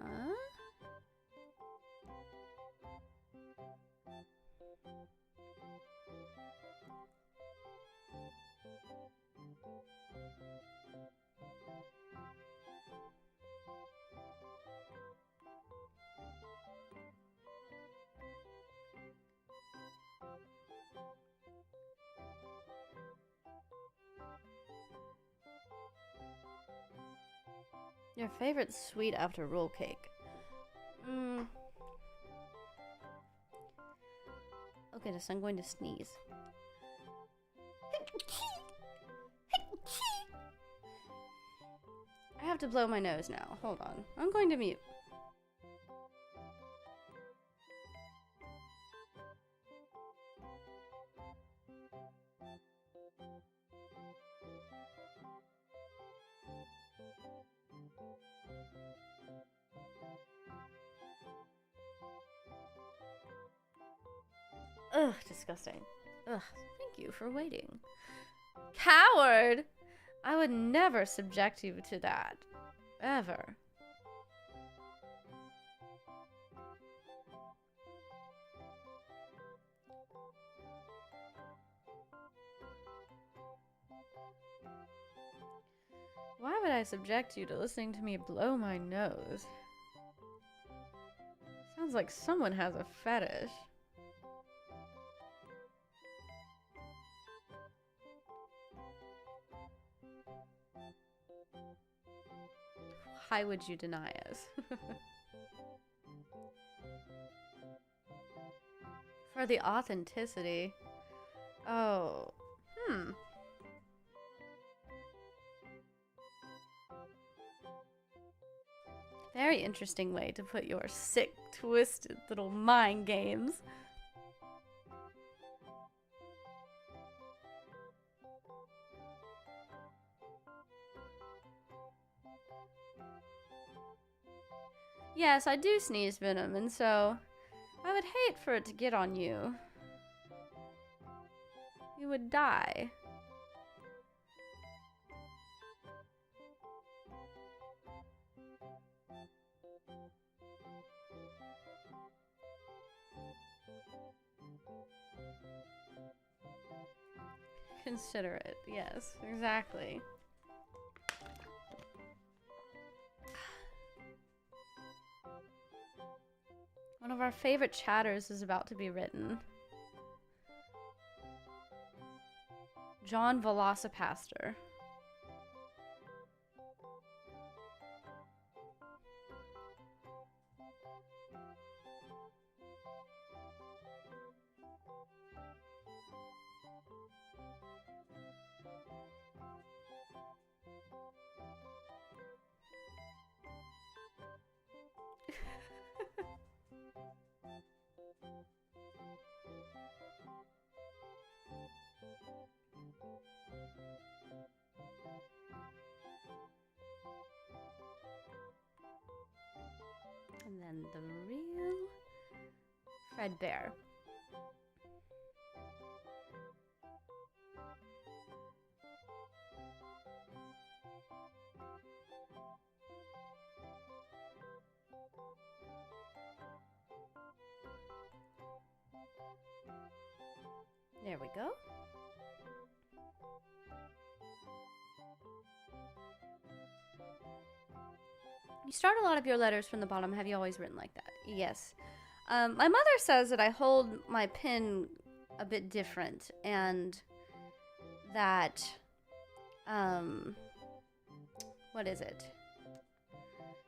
Your favorite sweet after roll cake? Okay, so I'm going to sneeze. I have to blow my nose now. Hold on. I'm going to mute. Ugh, disgusting. Ugh, thank you for waiting. Coward! I would never subject you to that. Ever. Why would I subject you to listening to me blow my nose? Sounds like someone has a fetish. why would you deny us? For the authenticity. Oh. Very interesting way to put your sick, twisted little mind games. Yes, I do sneeze venom, and so I would hate for it to get on you. You would die. Considerate, yes, exactly. One of our favorite chatters is about to be written. John Velocipaster. And then the real Fredbear. There we go. You start a lot of your letters from the bottom. Have you always written like that? Yes. My mother says that I hold my pen a bit different, and that, what is it?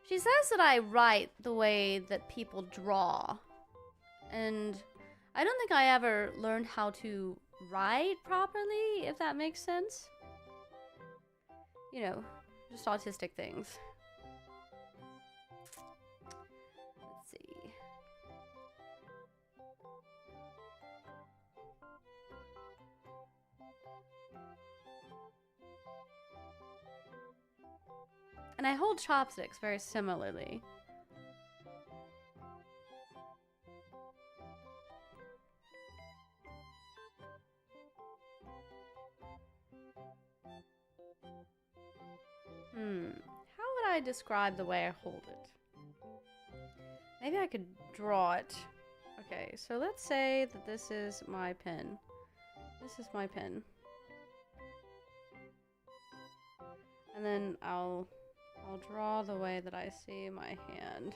She says that I write the way that people draw, and I don't think I ever learned how to write properly, if that makes sense. You know, just autistic things. Let's see. And I hold chopsticks very similarly. How would I describe the way I hold it? Maybe I could draw it. Okay, so let's say that this is my pen. This is my pen. And then I'll draw the way that I see my hand.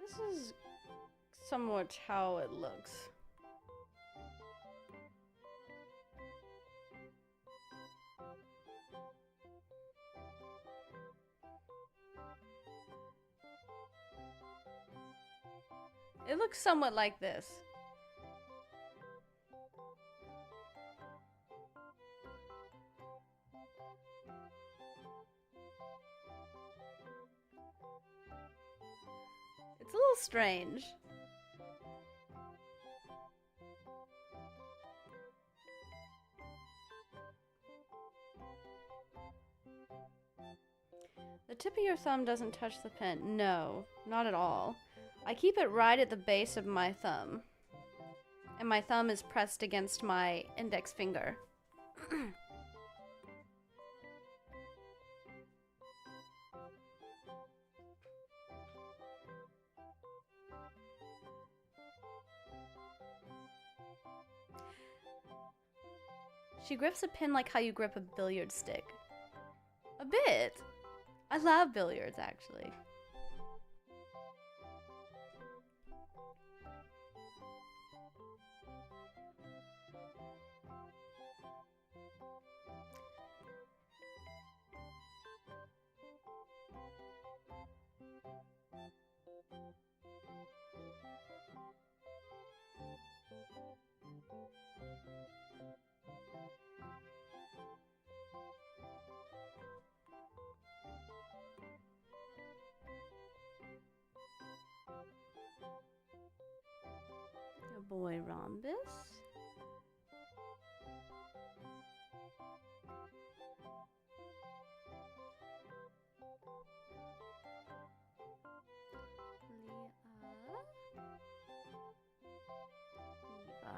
This is somewhat how it looks. It looks somewhat like this. It's a little strange. The tip of your thumb doesn't touch the pen. No, not at all. I keep it right at the base of my thumb. And my thumb is pressed against my index finger. She grips a pin like how you grip a billiard stick. A bit. I love billiards, actually. Boy Rhombus. Eva.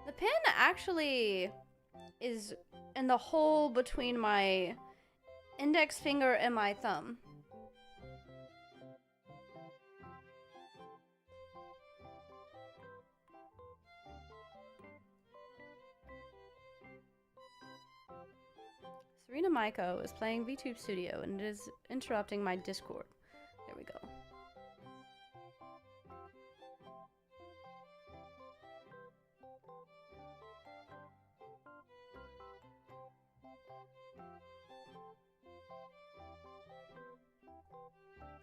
The pin actually is in the hole between my index finger and my thumb. Serena Maiko is playing VTube Studio and it is interrupting my Discord. There we go.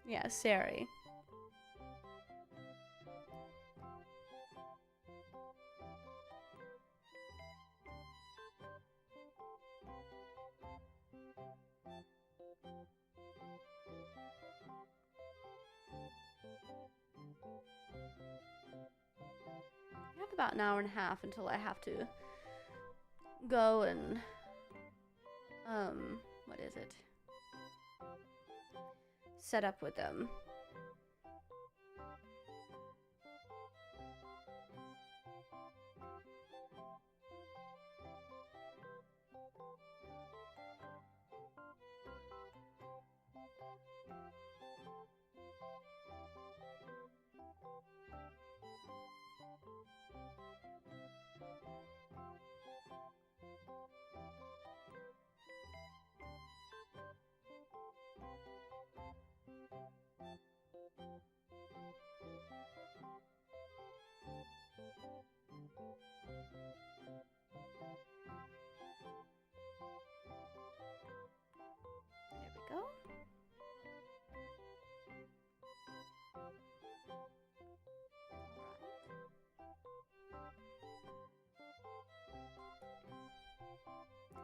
Yeah, Sari. I have about an hour and a half until I have to go and what is it? Set up with them. There we go.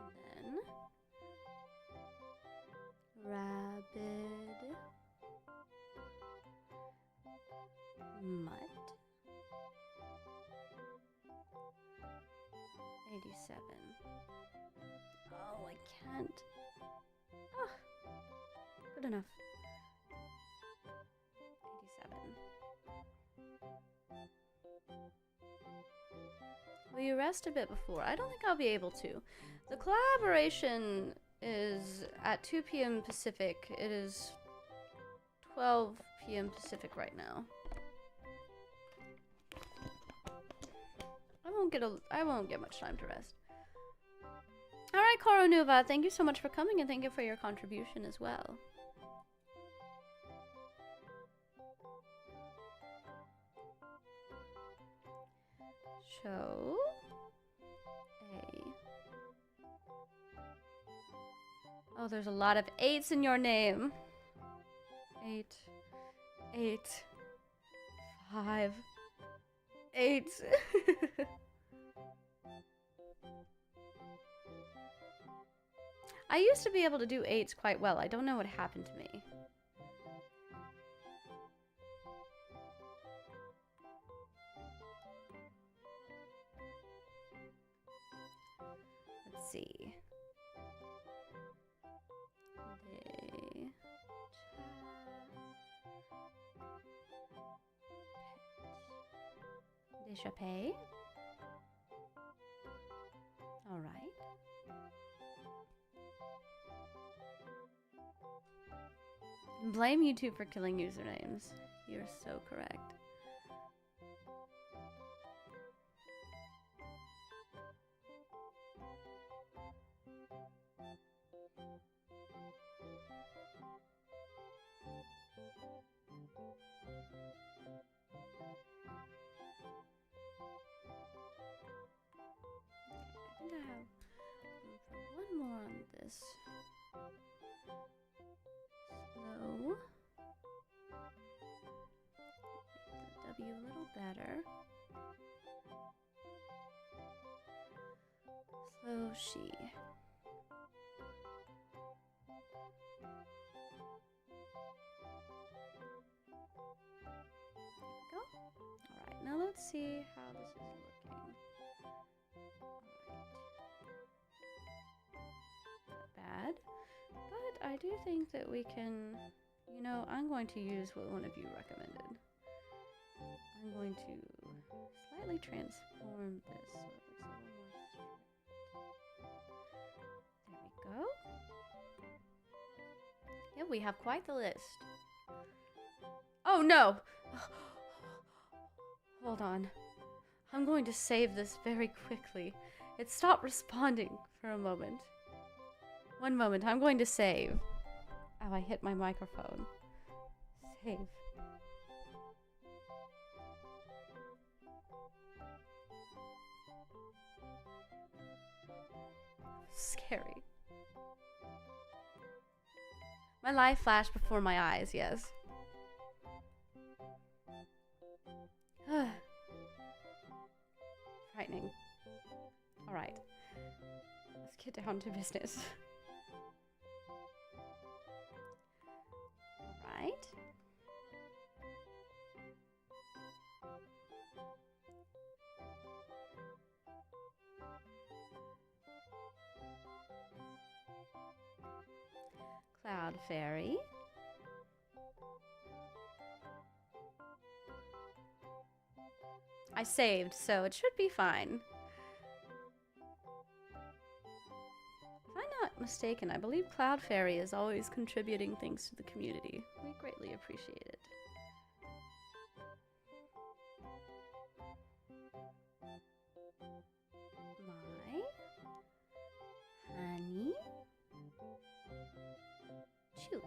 And then rabid mutt 87. Oh, I can't. Ah, good enough. 87. Will you rest a bit before? I don't think I'll be able to. The collaboration is at 2 p.m. Pacific. It is 12 p.m. Pacific right now. I won't get much time to rest. All right, Koronuva, thank you so much for coming and thank you for your contribution as well. Show A. Oh, there's a lot of 8s in your name. 8, 8, 5, 8. I used to be able to do 8s quite well. I don't know what happened to me. Let's see. Disobey. All right. Blame YouTube for killing usernames. You're so correct. I think I have room for one more on this. Slow. Make the W a little better. Slow she. Go. Alright, now let's see how this is looking. Not bad. But I do think that we can, you know, I'm going to use what one of you recommended. I'm going to slightly transform this so it looks a little more straight. There we go. Yeah, we have quite the list. Oh no! Hold on. I'm going to save this very quickly. It stopped responding for a moment. One moment, I'm going to save. Oh, I hit my microphone. Save. Scary. My life flashed before my eyes, yes. Frightening. Alright. Let's get down to business. Alright. Cloud Fairy. I saved, so it should be fine. If I'm not mistaken, I believe Cloud Fairy is always contributing things to the community. We greatly appreciate it. My honey. Chew.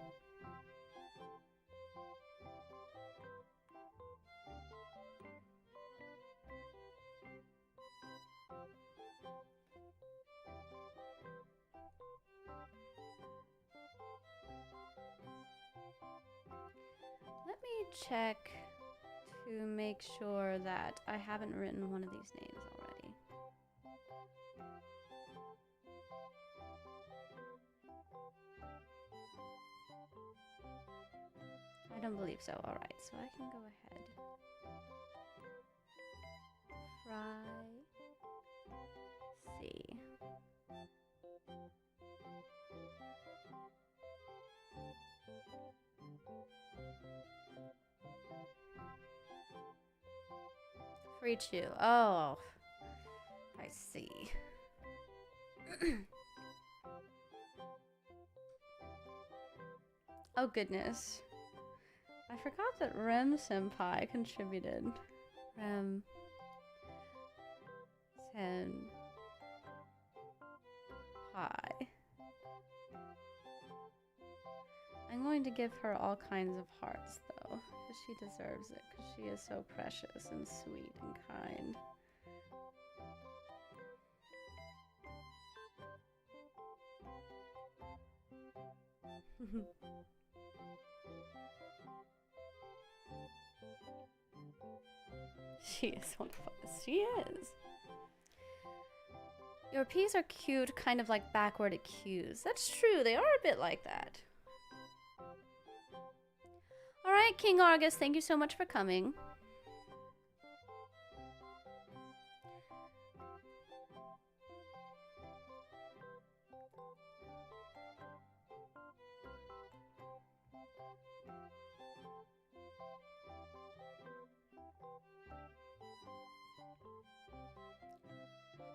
Let me check to make sure that I haven't written one of these names already. I don't believe so. Alright, so I can go ahead. C. Free chew. Oh, I see. Oh goodness. I forgot that Rem Senpai contributed. Rem Senpai. I'm going to give her all kinds of hearts though, because she deserves it, because she is so precious and sweet and kind. She is wonderful. She is. Your P's are cute, kind of like backward Q's. That's true. They are a bit like that. Alright, King Argus, thank you so much for coming.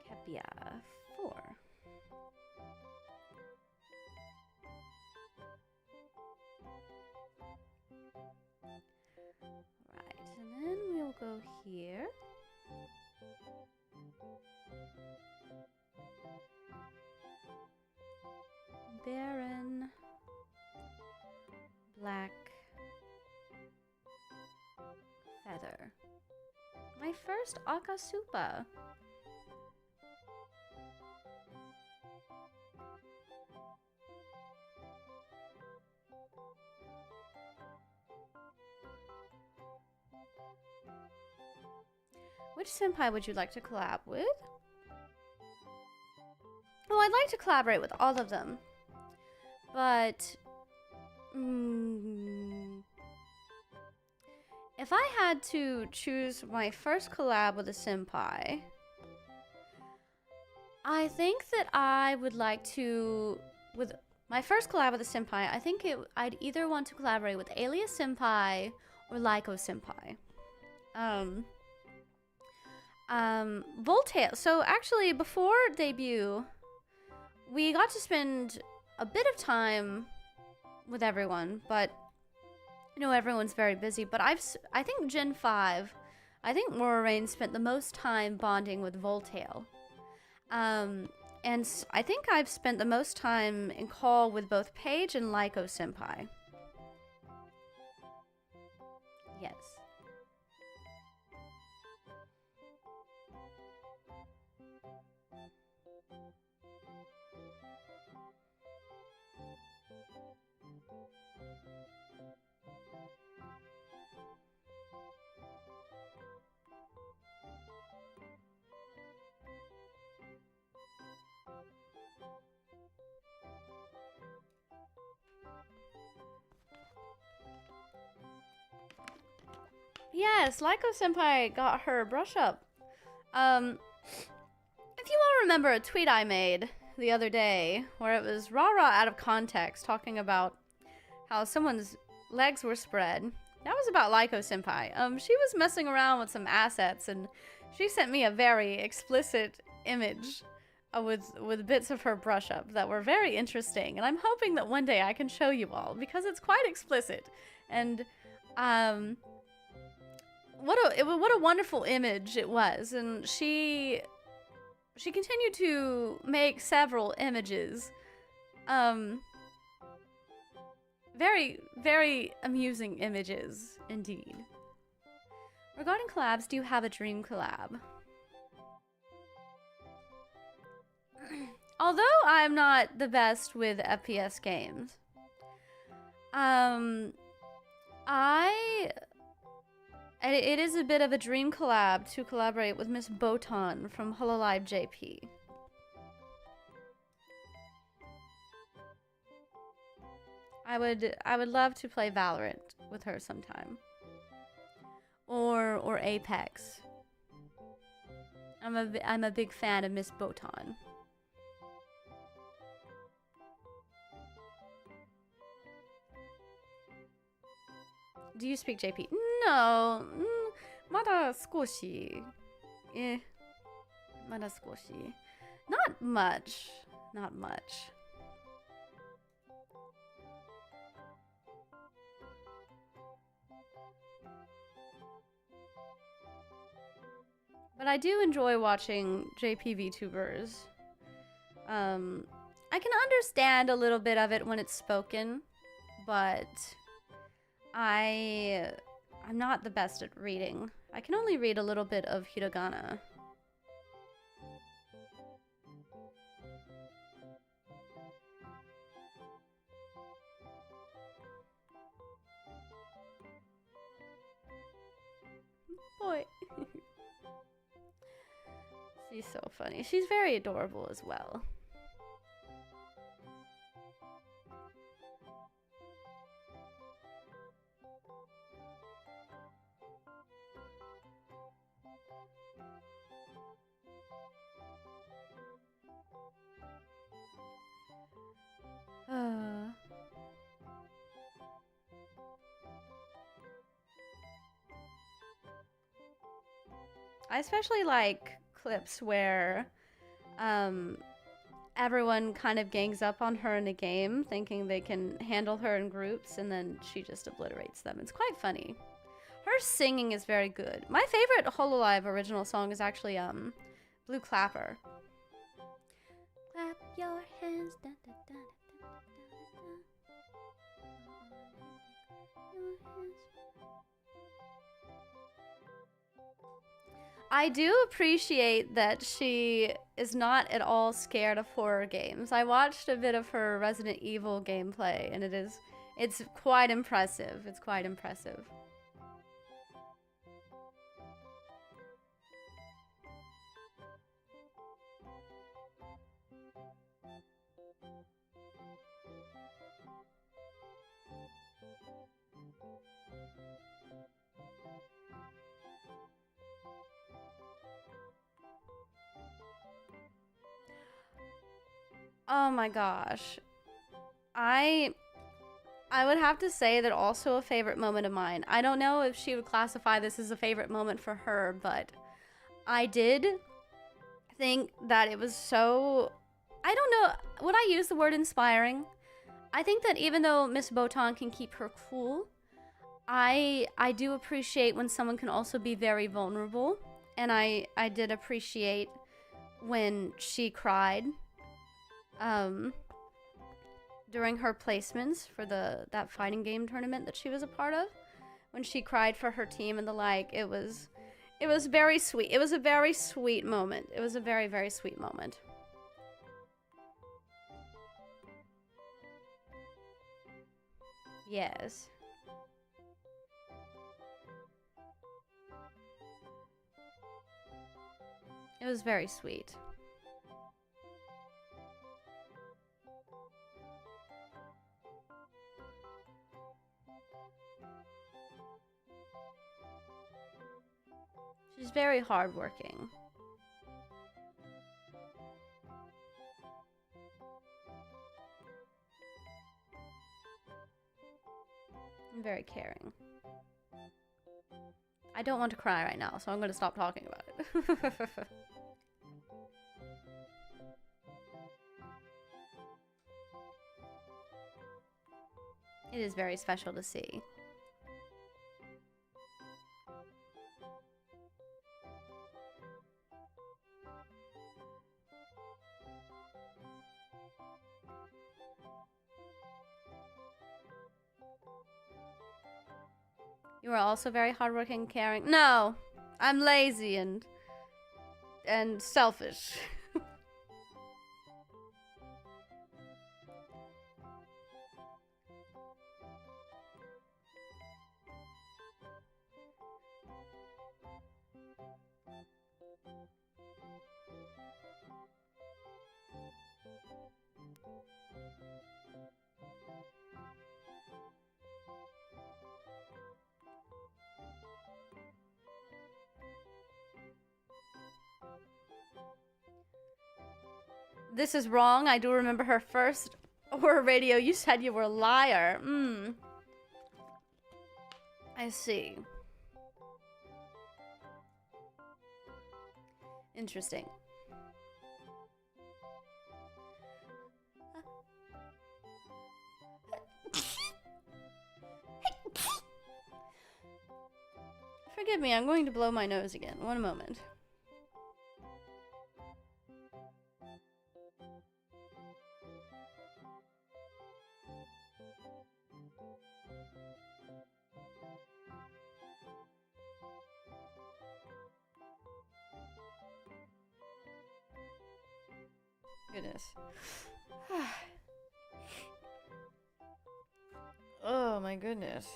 Kepia 4. Right, and then we'll go here. Baron. Black. Feather. My first Akasupa. Which senpai would you like to collab with? Well, I'd like to collaborate with all of them. But... if I had to choose my first collab with a senpai, I think that I would like to... with my first collab with a senpai, I think I'd either want to collaborate with Alias Senpai or Laiko Senpai. Voltaire. So actually, before debut, we got to spend a bit of time with everyone, but you know everyone's very busy. But I think Gen 5, I think Mora Rain spent the most time bonding with Voltaire. And I think I've spent the most time in call with both Paige and Laiko Senpai. Yes. Yes, Laiko Senpai got her brush up. If you all remember a tweet I made the other day where it was rah-rah out of context talking about how someone's legs were spread, that was about Laiko Senpai. She was messing around with some assets and she sent me a very explicit image with bits of her brush up that were very interesting, and I'm hoping that one day I can show you all because it's quite explicit. And what a wonderful image it was, and she continued to make several images. Very, very amusing images indeed. Regarding collabs, do you have a dream collab? Although I'm not the best with FPS games, it is a bit of a dream collab to collaborate with Miss Botan from Hololive JP. I would love to play Valorant with her sometime. Or Apex. I'm a big fan of Miss Botan. Do you speak JP? No. まだ少し. Mada skoshi. Not much. Not much. But I do enjoy watching JP VTubers. I can understand a little bit of it when it's spoken, but I'm not the best at reading. I can only read a little bit of hiragana. Boy. She's so funny. She's very adorable as well. I especially like clips where everyone kind of gangs up on her in a game, thinking they can handle her in groups, and then she just obliterates them. It's quite funny. Her singing is very good. My favorite Hololive original song is actually Blue Clapper. Clap your hands. Da, da, da, da, da, da, da. I do appreciate that she is not at all scared of horror games. I watched a bit of her Resident Evil gameplay, and it's quite impressive. It's quite impressive. Oh my gosh. I would have to say that also a favorite moment of mine. I don't know if she would classify this as a favorite moment for her, but I did think that it was so... I don't know. Would I use the word inspiring? I think that even though Miss Botan can keep her cool, I do appreciate when someone can also be very vulnerable. And I did appreciate when she cried. During her placements for that fighting game tournament that she was a part of, when she cried for her team and the like, it was very sweet. It was a very sweet moment. It was a very, very sweet moment. Yes. It was very sweet. She's very hardworking. And very caring. I don't want to cry right now, so I'm going to stop talking about it. It is very special to see. You are also very hardworking, caring. No, I'm lazy and selfish. This is wrong. I do remember her first horror radio. You said you were a liar. I see. Interesting. Forgive me, I'm going to blow my nose again. One moment. Goodness. Oh my goodness.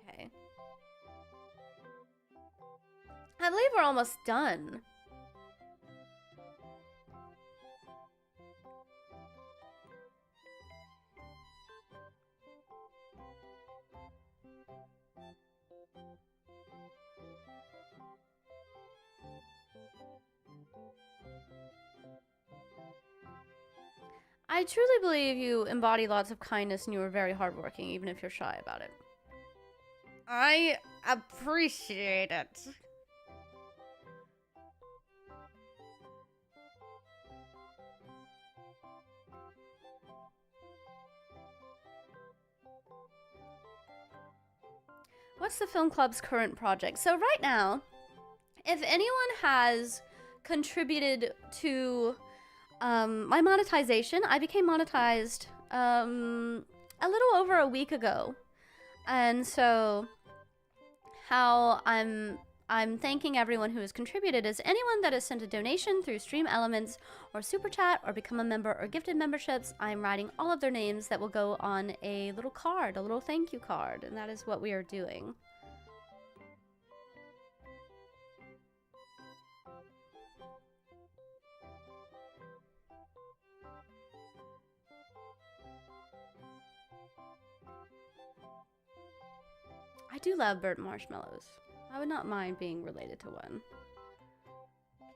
Okay. I believe we're almost done. I truly believe you embody lots of kindness and you are very hardworking, even if you're shy about it. I appreciate it. What's the film club's current project? So right now, if anyone has contributed to my monetization, I became monetized a little over a week ago. And so how I'm thanking everyone who has contributed is anyone that has sent a donation through Stream Elements or Super Chat or become a member or gifted memberships. I'm writing all of their names that will go on a little card, a little thank you card, and that is what we are doing. I do love burnt marshmallows. I would not mind being related to one.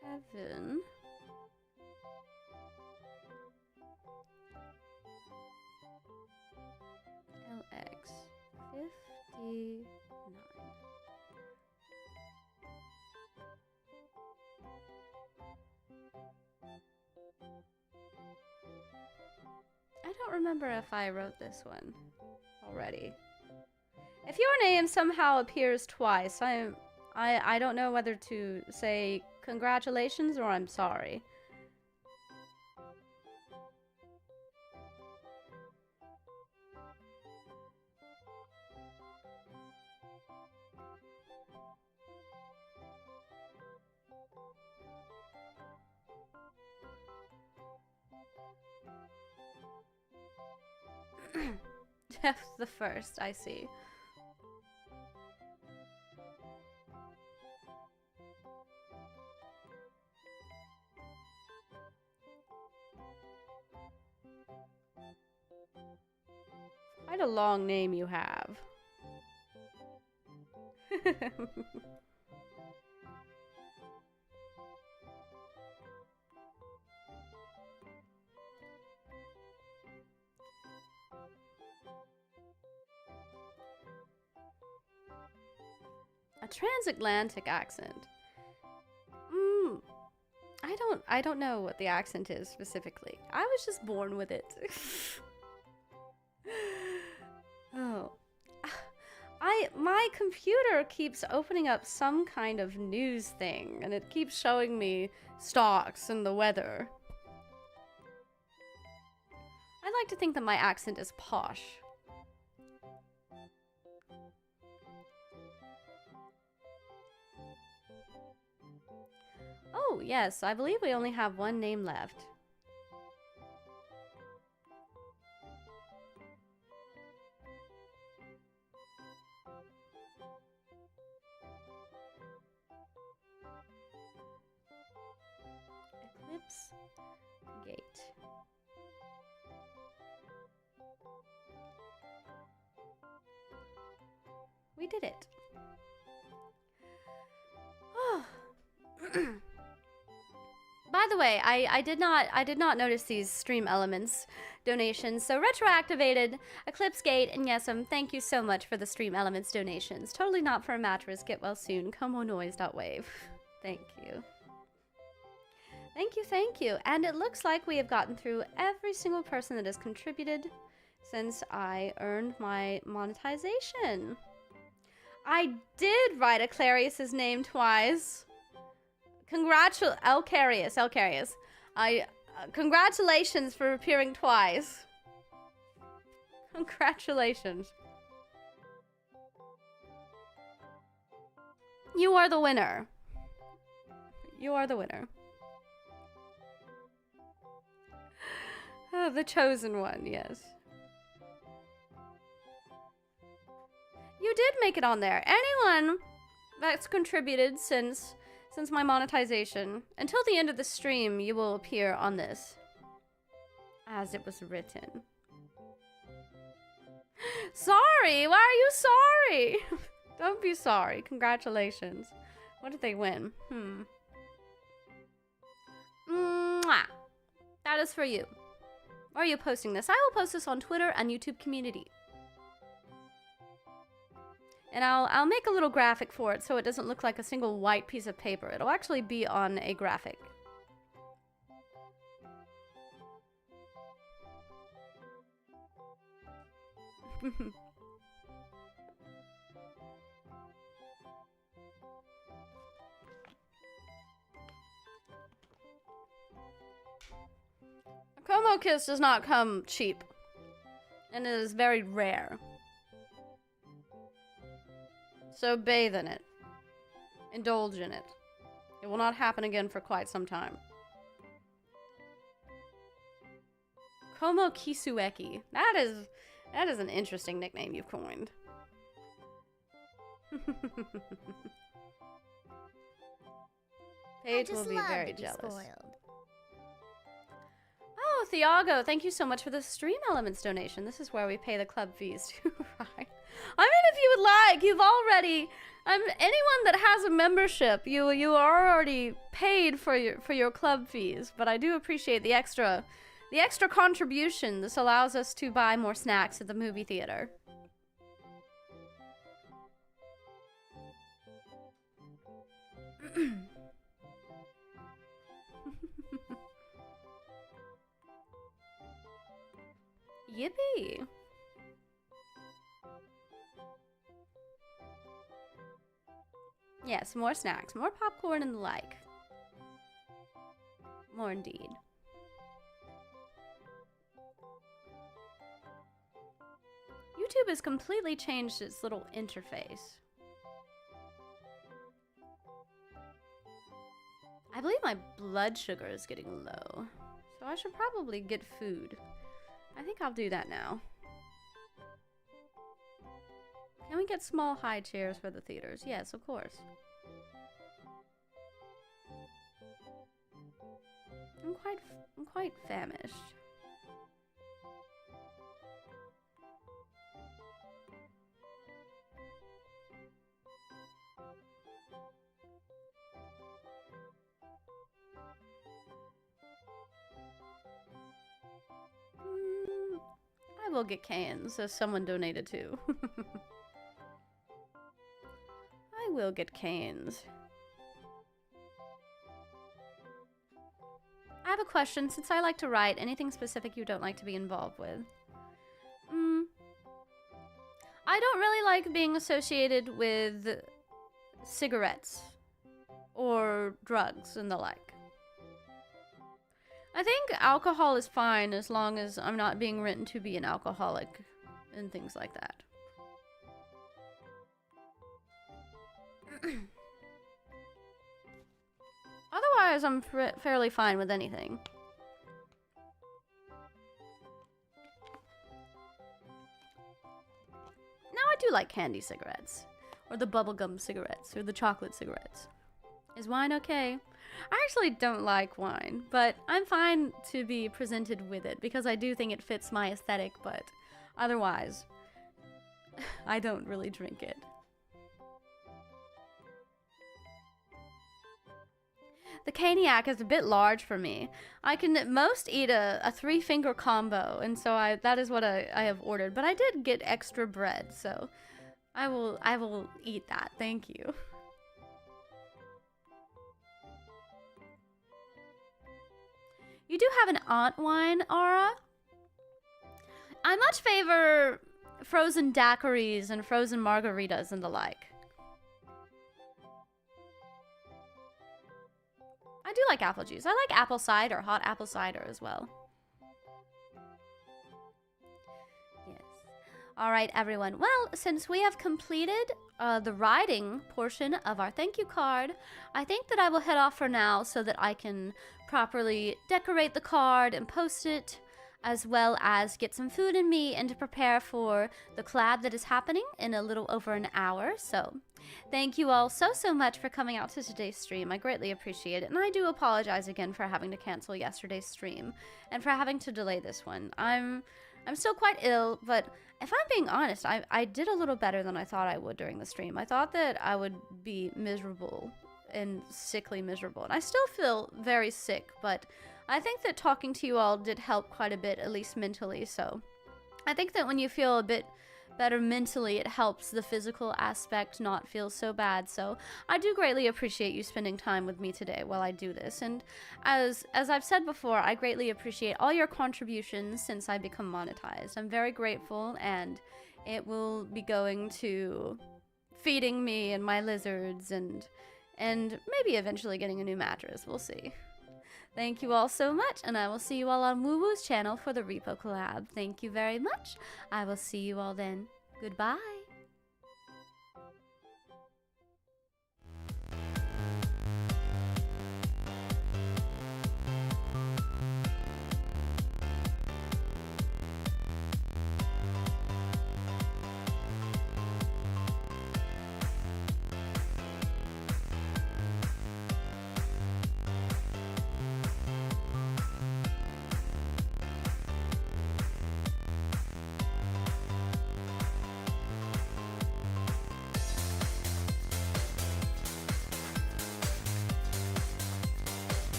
Kevin. LX 59. I don't remember if I wrote this one already. If your name somehow appears twice, I don't know whether to say congratulations or I'm sorry. Jeff the first, I see. Quite a long name you have. A transatlantic accent. I don't know what the accent is specifically. I was just born with it. Oh. My computer keeps opening up some kind of news thing, and it keeps showing me stocks and the weather. I like to think that my accent is posh. Oh, yes, I believe we only have one name left. Eclipse Gate. We did it. Oh. By the way, I did not notice these Stream Elements donations. So retroactivated, Eclipse Gate, and Yesum, thank you so much for the Stream Elements donations. Totally not for a mattress. Get well soon. Komonoise.wave. Thank you. Thank you, thank you. And it looks like we have gotten through every single person that has contributed since I earned my monetization. I did write Aclarius's name twice. Elcarius. Congratulations for appearing twice. Congratulations. You are the winner. You are the winner. Oh, the chosen one, yes. You did make it on there. Anyone that's contributed since my monetization, until the end of the stream, you will appear on this. As it was written. Sorry! Why are you sorry? Don't be sorry. Congratulations. What did they win? Mwah. That is for you. Where are you posting this? I will post this on Twitter and YouTube community. And I'll make a little graphic for it so it doesn't look like a single white piece of paper. It'll actually be on a graphic. A Komo kiss does not come cheap. And it is very rare. So bathe in it. Indulge in it. It will not happen again for quite some time. Komo Dokueki. That is an interesting nickname you've coined. Paige will be very jealous. Spoiled. Oh, Thiago, thank you so much for the Stream Elements donation. This is where we pay the club fees too, right? I mean, if you would like, you've already, anyone that has a membership, you are already paid for your club fees. But I do appreciate the extra contribution. This allows us to buy more snacks at the movie theater. Yippee! Yes, more snacks, more popcorn and the like. More indeed. YouTube has completely changed its little interface. I believe my blood sugar is getting low, so I should probably get food. I think I'll do that now. Can we get small high chairs for the theaters? Yes, of course. I'm quite famished. I will get cans, as someone donated to. I will get canes. I have a question. Since I like to write, anything specific you don't like to be involved with? I don't really like being associated with cigarettes or drugs and the like. I think alcohol is fine as long as I'm not being written to be an alcoholic and things like that. Otherwise, I'm fairly fine with anything. Now, I do like candy cigarettes, or the bubblegum cigarettes, or the chocolate cigarettes. Is wine okay? I actually don't like wine, but I'm fine to be presented with it because I do think it fits my aesthetic, but otherwise, I don't really drink it. The caniac is a bit large for me. I can at most eat a 3-finger combo, and so that is what I have ordered. But I did get extra bread, so I will eat that. Thank you. You do have an aunt wine, Aura? I much favor frozen daiquiris and frozen margaritas and the like. I do like apple juice. I like apple cider, hot apple cider as well. Yes. All right, everyone. Well, since we have completed the writing portion of our thank you card, I think that I will head off for now so that I can properly decorate the card and post it, as well as get some food in me and to prepare for the collab that is happening in a little over an hour. So thank you all so much for coming out to today's stream. I greatly appreciate it, and I do apologize again for having to cancel yesterday's stream and for having to delay this one. I'm still quite ill, but if I'm being honest, I did a little better than I thought I would during the stream. I thought that I would be miserable and sickly miserable, and I still feel very sick, but I think that talking to you all did help quite a bit, at least mentally. So I think that when you feel a bit better mentally, it helps the physical aspect not feel so bad. So I do greatly appreciate you spending time with me today while I do this. And as I've said before, I greatly appreciate all your contributions since I become monetized. I'm very grateful, and it will be going to feeding me and my lizards, and maybe eventually getting a new mattress. We'll see. Thank you all so much, and I will see you all on Woo Woo's channel for the Repo collab. Thank you very much. I will see you all then. Goodbye.